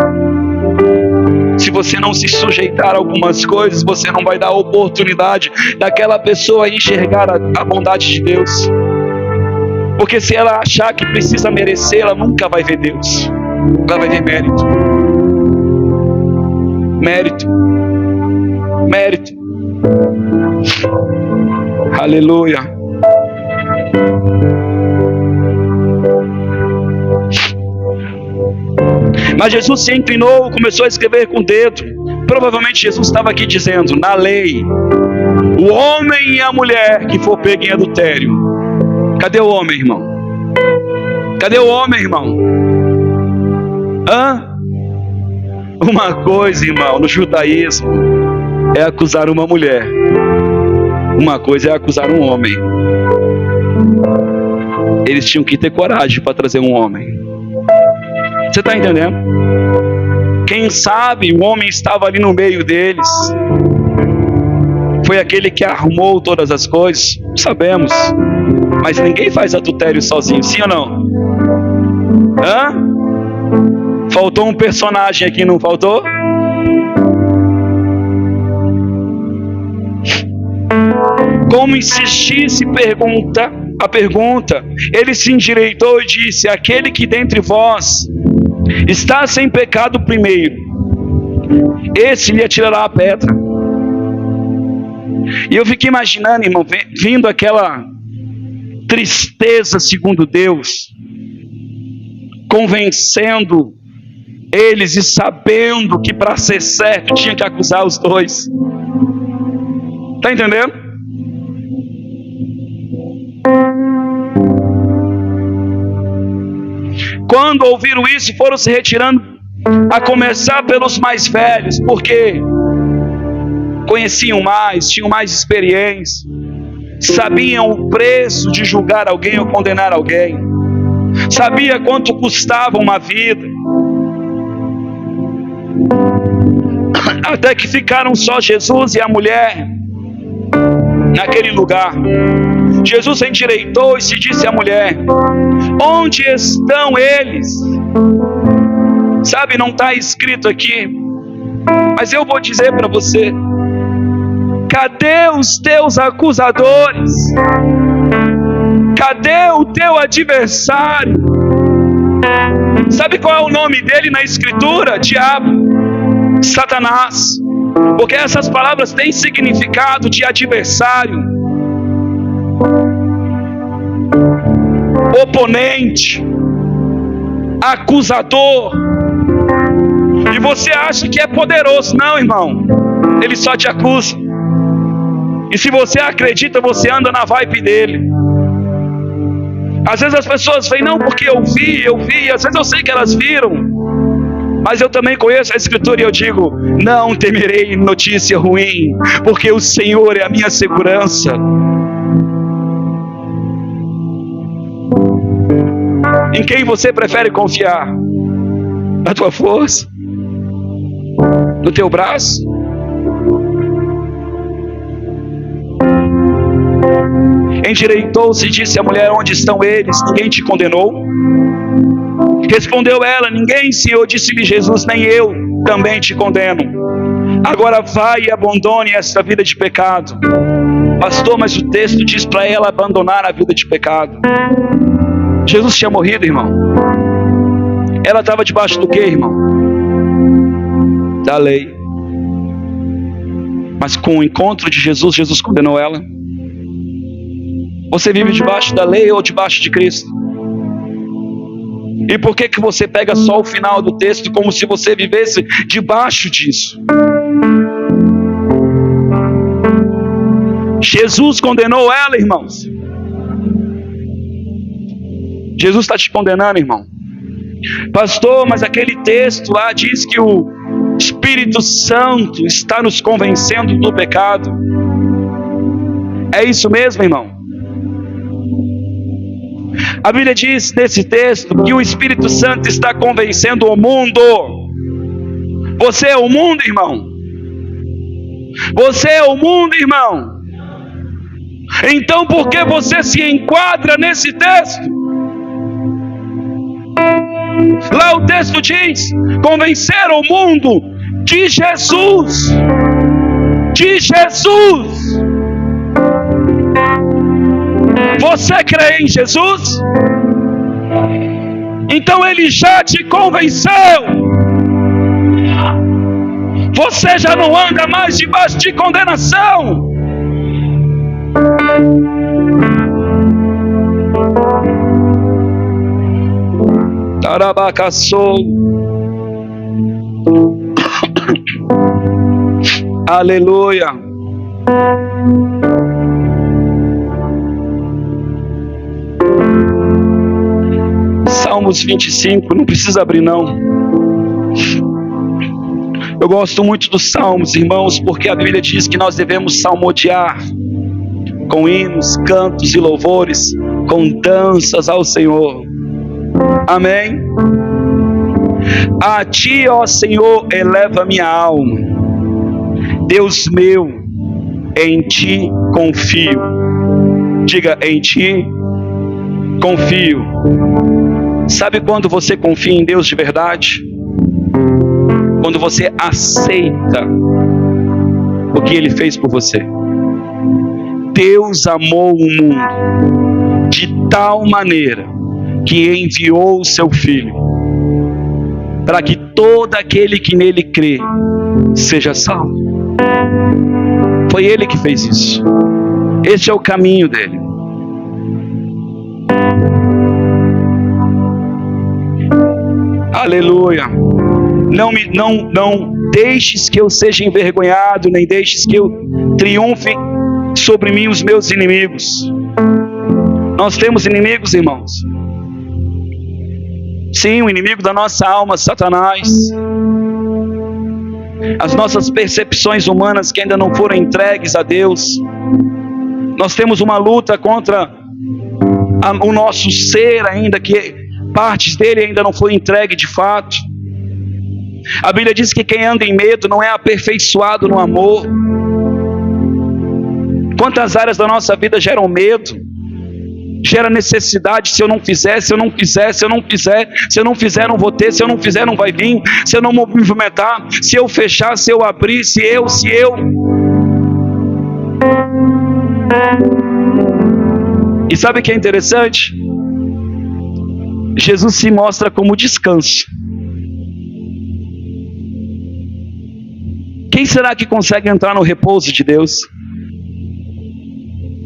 Se você não se sujeitar a algumas coisas, você não vai dar oportunidade daquela pessoa enxergar a bondade de Deus. Porque se ela achar que precisa merecer, ela nunca vai ver Deus. Ela vai ver mérito. Mérito. Mérito. Aleluia. Mas Jesus se inclinou, começou a escrever com o dedo. Provavelmente Jesus estava aqui dizendo: na lei, o homem e a mulher que for pego em adultério. Cadê o homem, irmão? Cadê o homem, irmão? Uma coisa, irmão, no judaísmo é acusar uma mulher. Uma coisa é acusar um homem. Eles tinham que ter coragem para trazer um homem. Você está entendendo? Quem sabe o homem estava ali no meio deles. Foi aquele que arrumou todas as coisas. Não sabemos. Mas ninguém faz adultério sozinho, sim ou não? Faltou um personagem aqui, não faltou? Como insistisse a pergunta, ele se endireitou e disse: aquele que dentre vós está sem pecado primeiro, esse lhe atirará a pedra. E eu fiquei imaginando, irmão, vindo aquela tristeza segundo Deus, convencendo eles e sabendo que para ser certo tinha que acusar os dois. Está entendendo? Quando ouviram isso, foram se retirando, a começar pelos mais velhos, porque conheciam mais, tinham mais experiência, sabiam o preço de julgar alguém ou condenar alguém, sabia quanto custava uma vida. Até que ficaram só Jesus e a mulher naquele lugar. Jesus endireitou-se e disse à mulher: onde estão eles? Sabe, não está escrito aqui, mas eu vou dizer para você: cadê os teus acusadores? Cadê o teu adversário? Sabe qual é o nome dele na escritura? Diabo, Satanás. Porque essas palavras têm significado de adversário, oponente, acusador. E você acha que é poderoso? Não, irmão, ele só te acusa. E se você acredita, você anda na vibe dele. Às vezes as pessoas veem, não, porque eu vi, às vezes eu sei que elas viram, mas eu também conheço a escritura e eu digo: não temerei notícia ruim, porque o Senhor é a minha segurança. Em quem você prefere confiar? Na tua força? No teu braço? Endireitou-se e disse à mulher: onde estão eles? Ninguém te condenou? Respondeu ela: ninguém, Senhor. Disse-lhe Jesus: nem eu também te condeno. Agora vai e abandone esta vida de pecado. Pastor, mas o texto diz para ela abandonar a vida de pecado. Jesus tinha morrido, irmão. Ela estava debaixo do que, irmão? Da lei. Mas com o encontro de Jesus, Jesus condenou ela. Você vive debaixo da lei ou debaixo de Cristo? E por que você pega só o final do texto como se você vivesse debaixo disso? Jesus condenou ela, irmãos. Jesus está te condenando, irmão. Pastor, mas aquele texto lá diz que o Espírito Santo está nos convencendo do pecado. É isso mesmo, irmão? A Bíblia diz nesse texto que o Espírito Santo está convencendo o mundo. Você é o mundo, irmão. Você é o mundo, irmão. Então por que você se enquadra nesse texto? Lá o texto diz: convencer o mundo de Jesus. De Jesus. Você crê em Jesus? Então Ele já te convenceu. Você já não anda mais debaixo de condenação. Tarabacaçou. Aleluia. Salmos 25, não precisa abrir não. Eu gosto muito dos salmos, irmãos, porque a Bíblia diz que nós devemos salmodiar com hinos, cantos e louvores, com danças ao Senhor. Amém? A Ti, ó Senhor, eleva minha alma. Deus meu, em Ti confio. Diga: em Ti confio. Sabe quando você confia em Deus de verdade? Quando você aceita o que Ele fez por você. Deus amou o mundo de tal maneira que enviou o seu Filho, para que todo aquele que nele crê seja salvo. Foi Ele que fez isso. Este é o caminho dele. Aleluia. Não deixes que eu seja envergonhado, nem deixes que eu triunfe sobre mim os meus inimigos. Nós temos inimigos, irmãos. Sim, o inimigo da nossa alma, Satanás. As nossas percepções humanas que ainda não foram entregues a Deus. Nós temos uma luta contra o nosso ser ainda, que partes dele ainda não foram entregues de fato. A Bíblia diz que quem anda em medo não é aperfeiçoado no amor. Quantas áreas da nossa vida geram medo? Gera necessidade. Se eu não fizer, se eu não fizer, se eu não fizer, se eu não fizer não vou ter, se eu não fizer não vai vir, se eu não me movimentar, se eu fechar, se eu abrir, se eu. E sabe o que é interessante? Jesus se mostra como descanso. Quem será que consegue entrar no repouso de Deus?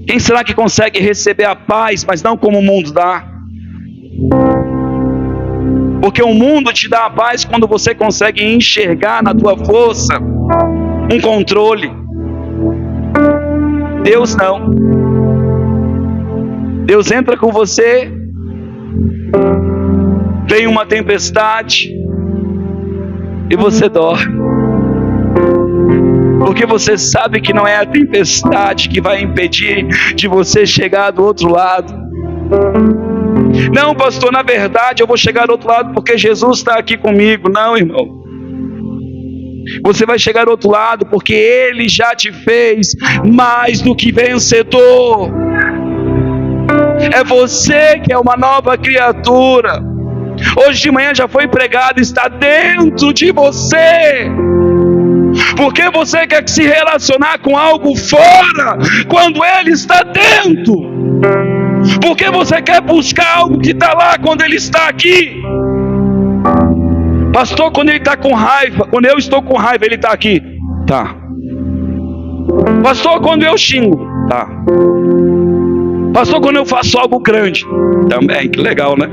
Quem será que consegue receber a paz, mas não como o mundo dá? Porque o mundo te dá a paz quando você consegue enxergar na tua força um controle. Deus não. Deus entra com você, vem uma tempestade e você dorme. Porque você sabe que não é a tempestade que vai impedir de você chegar do outro lado. Não, pastor, na verdade eu vou chegar do outro lado porque Jesus está aqui comigo. Não, irmão. Você vai chegar do outro lado porque Ele já te fez mais do que vencedor. É você que é uma nova criatura. Hoje de manhã já foi pregado, está dentro de você. Porque você quer se relacionar com algo fora, quando Ele está dentro? Porque você quer buscar algo que está lá, quando Ele está aqui? Pastor, quando Ele está com raiva, quando eu estou com raiva, Ele está aqui? Tá. Pastor, quando eu xingo? Tá. Pastor, quando eu faço algo grande? Também, que legal, né?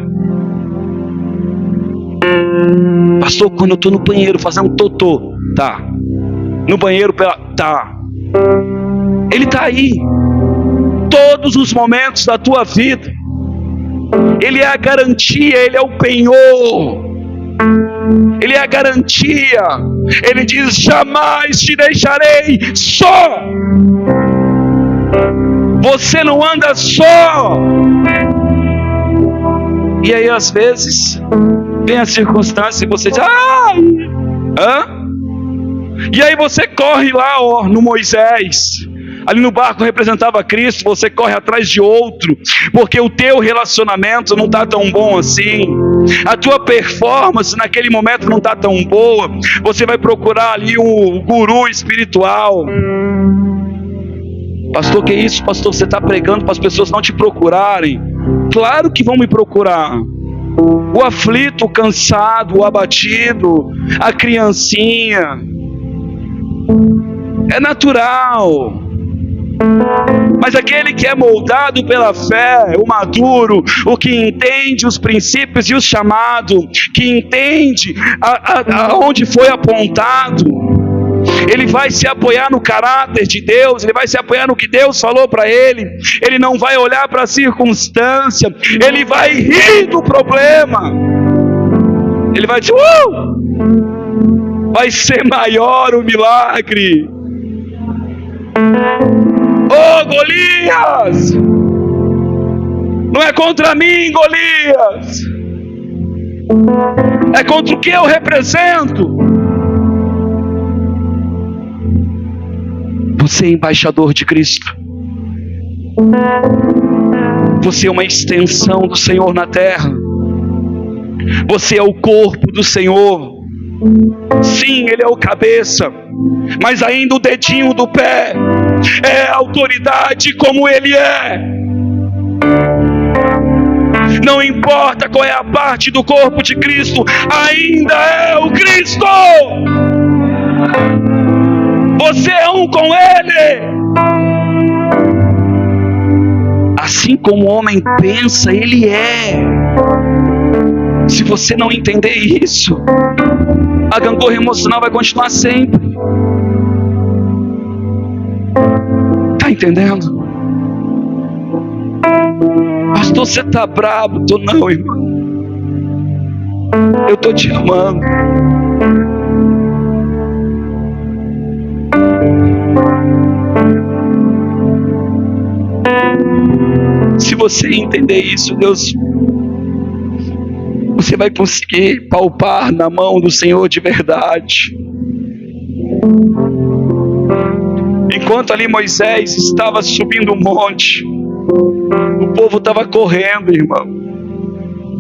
Pastor, quando eu estou no banheiro fazendo totô? Tá. No banheiro, tá. Ele está aí. Todos os momentos da tua vida. Ele é a garantia, Ele é o penhor. Ele é a garantia. Ele diz: jamais te deixarei só. Você não anda só. E aí às vezes vem a circunstância e você diz: ai, hã? E aí você corre lá, ó, no Moisés. Ali no barco representava Cristo, você corre atrás de outro, porque o teu relacionamento não está tão bom assim. A tua performance naquele momento não está tão boa. Você vai procurar ali um guru espiritual. Pastor, que isso? Pastor, você está pregando para as pessoas não te procurarem? Claro que vão me procurar. O aflito, o cansado, o abatido, a criancinha. É natural. Mas aquele que é moldado pela fé, o maduro, o que entende os princípios e o chamado, que entende aonde foi apontado, ele vai se apoiar no caráter de Deus, ele vai se apoiar no que Deus falou para ele. Ele não vai olhar para a circunstância, ele vai rir do problema. Ele vai dizer: vai ser maior o milagre. Ô Golias, não é contra mim, Golias, é contra o que eu represento. Você é embaixador de Cristo. Você é uma extensão do Senhor na terra. Você é o corpo do Senhor. Sim, Ele é o cabeça, mas ainda o dedinho do pé é a autoridade como Ele é. Não importa qual é a parte do corpo de Cristo, ainda é o Cristo. Você é um com Ele. Assim como o homem pensa, ele é. Se você não entender isso, a gangorra emocional vai continuar sempre. Tá entendendo? Pastor, você tá bravo? Tô não, irmão. Eu tô te amando. Se você entender isso, Deus, você vai conseguir palpar na mão do Senhor de verdade. Enquanto ali Moisés estava subindo o monte, o povo estava correndo, irmão,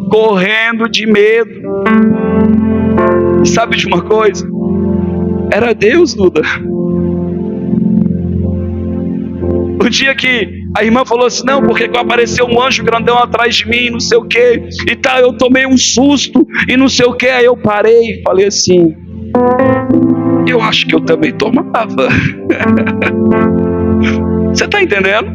correndo de medo. Sabe de uma coisa? Era Deus, Duda. O dia que a irmã falou assim, não, porque apareceu um anjo grandão atrás de mim, não sei o que, e tal, eu tomei um susto, e não sei o que, aí eu parei e falei assim, eu acho que eu também tomava. Você está entendendo?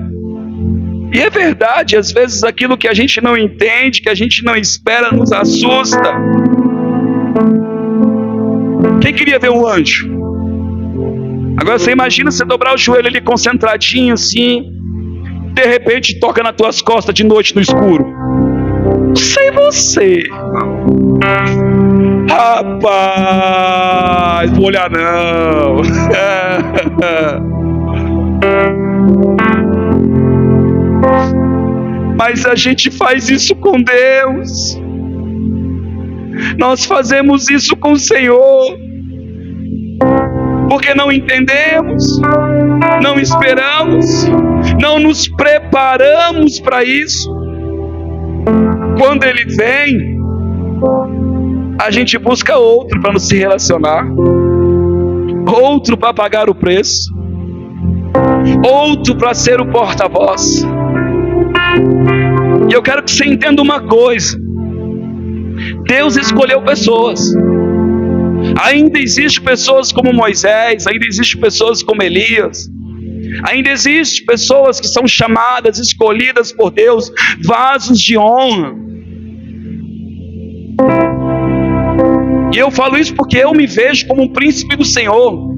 E é verdade, às vezes aquilo que a gente não entende, que a gente não espera, nos assusta. Quem queria ver um anjo? Agora você imagina você dobrar o joelho ali concentradinho assim, de repente toca nas tuas costas de noite no escuro. Não sei você. Rapaz, vou olhar não. Mas a gente faz isso com Deus. Nós fazemos isso com o Senhor. Porque não entendemos, não esperamos, não nos preparamos para isso. Quando Ele vem, a gente busca outro para nos se relacionar, outro para pagar o preço, outro para ser o porta-voz. E eu quero que você entenda uma coisa: Deus escolheu pessoas. Ainda existem pessoas como Moisés, ainda existem pessoas como Elias, ainda existem pessoas que são chamadas, escolhidas por Deus, vasos de honra. E eu falo isso porque eu me vejo como um príncipe do Senhor.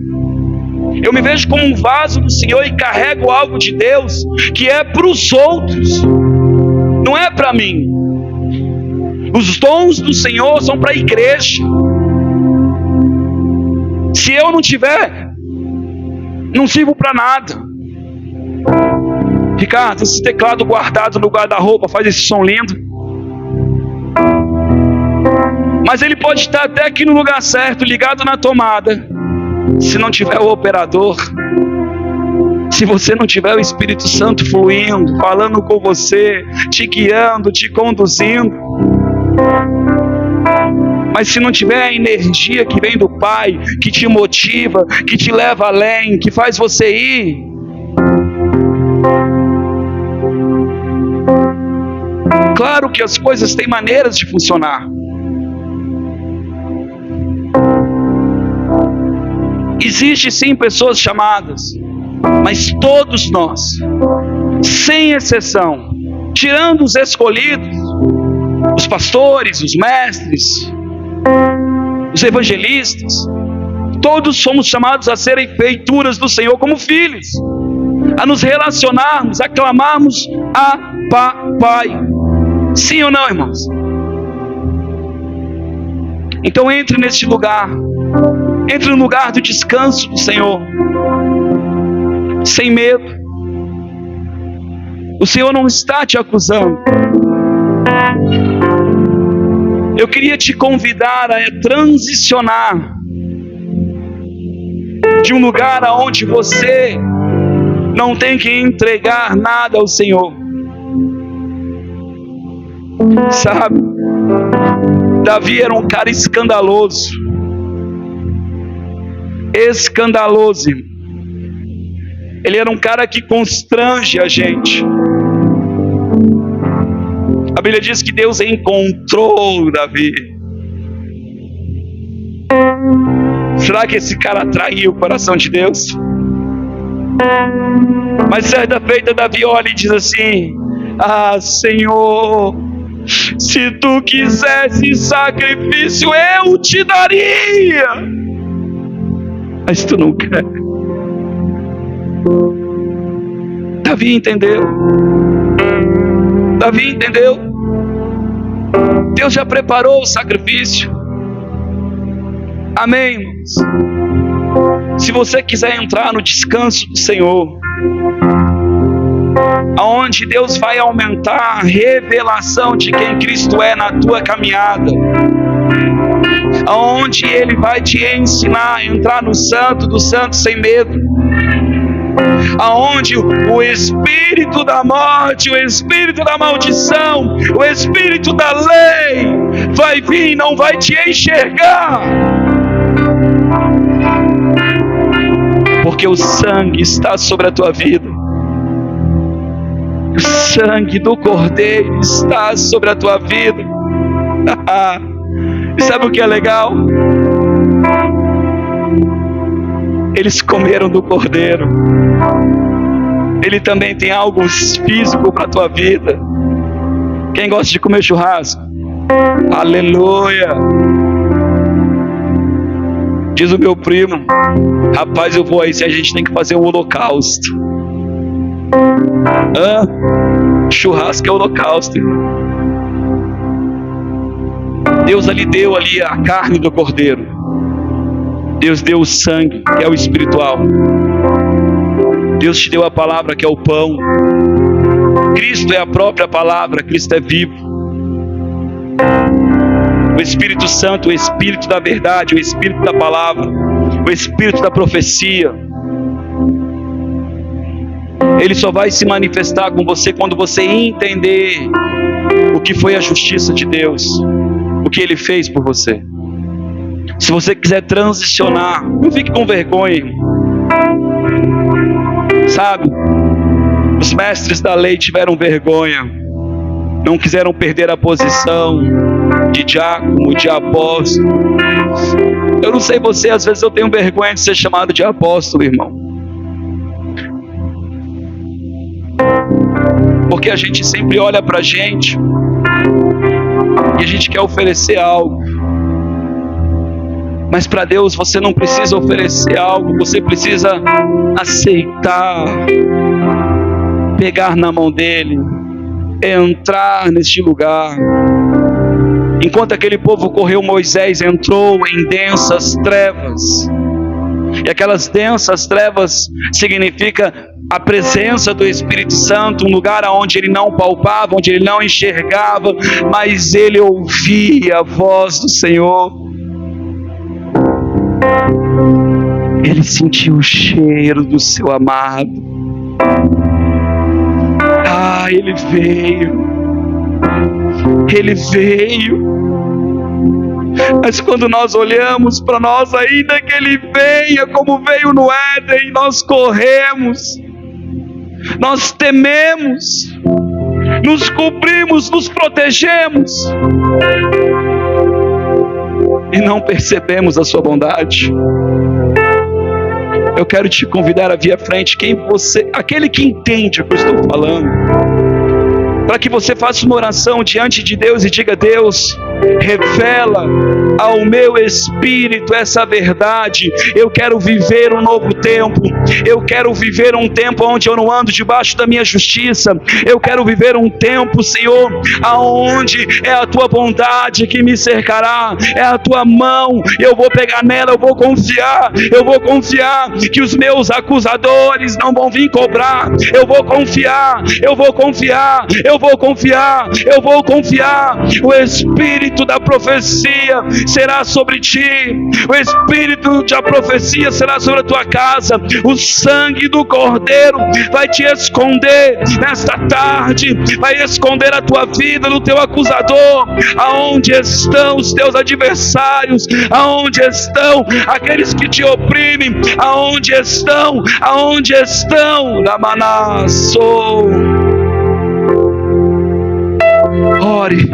Eu me vejo como um vaso do Senhor e carrego algo de Deus que é para os outros, não é para mim. Os dons do Senhor são para a igreja. Se eu não tiver, não sirvo para nada. Ricardo, esse teclado guardado no guarda-roupa faz esse som lindo, mas ele pode estar até aqui no lugar certo, ligado na tomada. Se não tiver o operador, se você não tiver o Espírito Santo fluindo, falando com você, te guiando, te conduzindo, mas se não tiver a energia que vem do Pai, que te motiva, que te leva além, que faz você ir, claro que as coisas têm maneiras de funcionar. Existem sim pessoas chamadas, mas todos nós, sem exceção, tirando os escolhidos, os pastores, os mestres, os evangelistas, todos somos chamados a serem feituras do Senhor como filhos, a nos relacionarmos, a clamarmos a Pai. Sim ou não, irmãos? Então entre neste lugar, entre no lugar do descanso do Senhor, sem medo. O Senhor não está te acusando. Eu queria te convidar a transicionar de um lugar aonde você não tem que entregar nada ao Senhor. Sabe, Davi era um cara escandaloso. Escandaloso. Ele era um cara que constrange a gente. A Bíblia diz que Deus encontrou Davi. Será que esse cara atraiu o coração de Deus? Mas certa feita Davi olha e diz assim: ah, Senhor, se tu quisesse sacrifício eu te daria, mas tu não quer. Davi entendeu. Deus já preparou o sacrifício. Amém, irmãos? Se você quiser entrar no descanso do Senhor, aonde Deus vai aumentar a revelação de quem Cristo é na tua caminhada, aonde Ele vai te ensinar a entrar no Santo dos Santos sem medo, aonde o espírito da morte, o espírito da maldição, o espírito da lei vai vir e não vai te enxergar, porque o sangue está sobre a tua vida. O sangue do Cordeiro está sobre a tua vida. E sabe o que é legal? Eles comeram do Cordeiro. Ele também tem algo físico para a tua vida. Quem gosta de comer churrasco? Aleluia! Diz o meu primo: rapaz, eu vou aí, se a gente tem que fazer um holocausto. Churrasco é holocausto. Deus ali deu a carne do Cordeiro. Deus deu o sangue, que é o espiritual. Deus te deu a palavra, que é o pão. Cristo é a própria palavra, Cristo é vivo. O Espírito Santo, o Espírito da verdade, o Espírito da palavra, o Espírito da profecia. Ele só vai se manifestar com você quando você entender o que foi a justiça de Deus, o que Ele fez por você. Se você quiser transicionar, não fique com vergonha. Sabe, os mestres da lei tiveram vergonha, não quiseram perder a posição de diácono, de apóstolo. Eu não sei você, às vezes eu tenho vergonha de ser chamado de apóstolo, irmão. Porque a gente sempre olha pra gente e a gente quer oferecer algo. Mas para Deus você não precisa oferecer algo, você precisa aceitar, pegar na mão dele, entrar neste lugar. Enquanto aquele povo correu, Moisés entrou em densas trevas. E aquelas densas trevas significa a presença do Espírito Santo, um lugar onde ele não palpava, onde ele não enxergava, mas ele ouvia a voz do Senhor. Ele sentiu o cheiro do seu amado. Ele veio. Mas quando nós olhamos para nós, ainda que Ele venha como veio no Éden, nós corremos, nós tememos, nos cobrimos, nos protegemos e não percebemos a sua bondade. Eu quero te convidar a vir à frente, aquele que entende o que eu estou falando, para que você faça uma oração diante de Deus e diga: Deus, revela ao meu espírito essa verdade. Eu quero viver um novo tempo. Eu quero viver um tempo onde eu não ando debaixo da minha justiça. Eu quero viver um tempo, Senhor, aonde é a tua bondade que me cercará, é a tua mão. Eu vou pegar nela, eu vou confiar que os meus acusadores não vão vir cobrar. Eu vou confiar. O Espírito da profecia será sobre ti. O Espírito da profecia será sobre a tua casa. O sangue do Cordeiro vai te esconder nesta tarde, vai esconder a tua vida do teu acusador. Aonde estão os teus adversários? Aonde estão aqueles que te oprimem? Aonde estão? Da Manassou. Ore,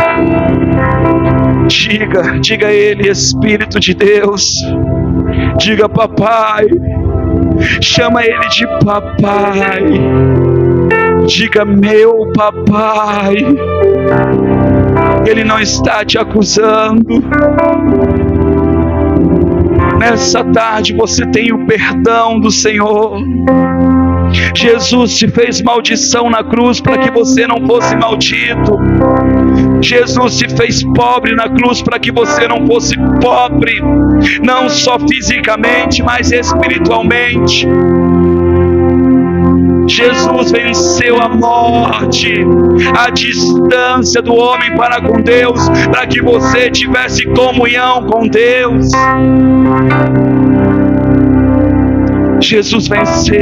diga a Ele: Espírito de Deus, Diga papai. Chama ele de papai. Diga meu papai. Ele não está te acusando. Nessa tarde você tem o perdão do Senhor. Jesus te fez maldição na cruz para que você não fosse maldito. Jesus te fez pobre na cruz para que você não fosse pobre, não só fisicamente, mas espiritualmente. Jesus venceu a morte, a distância do homem para com Deus, para que você tivesse comunhão com Deus. Jesus venceu.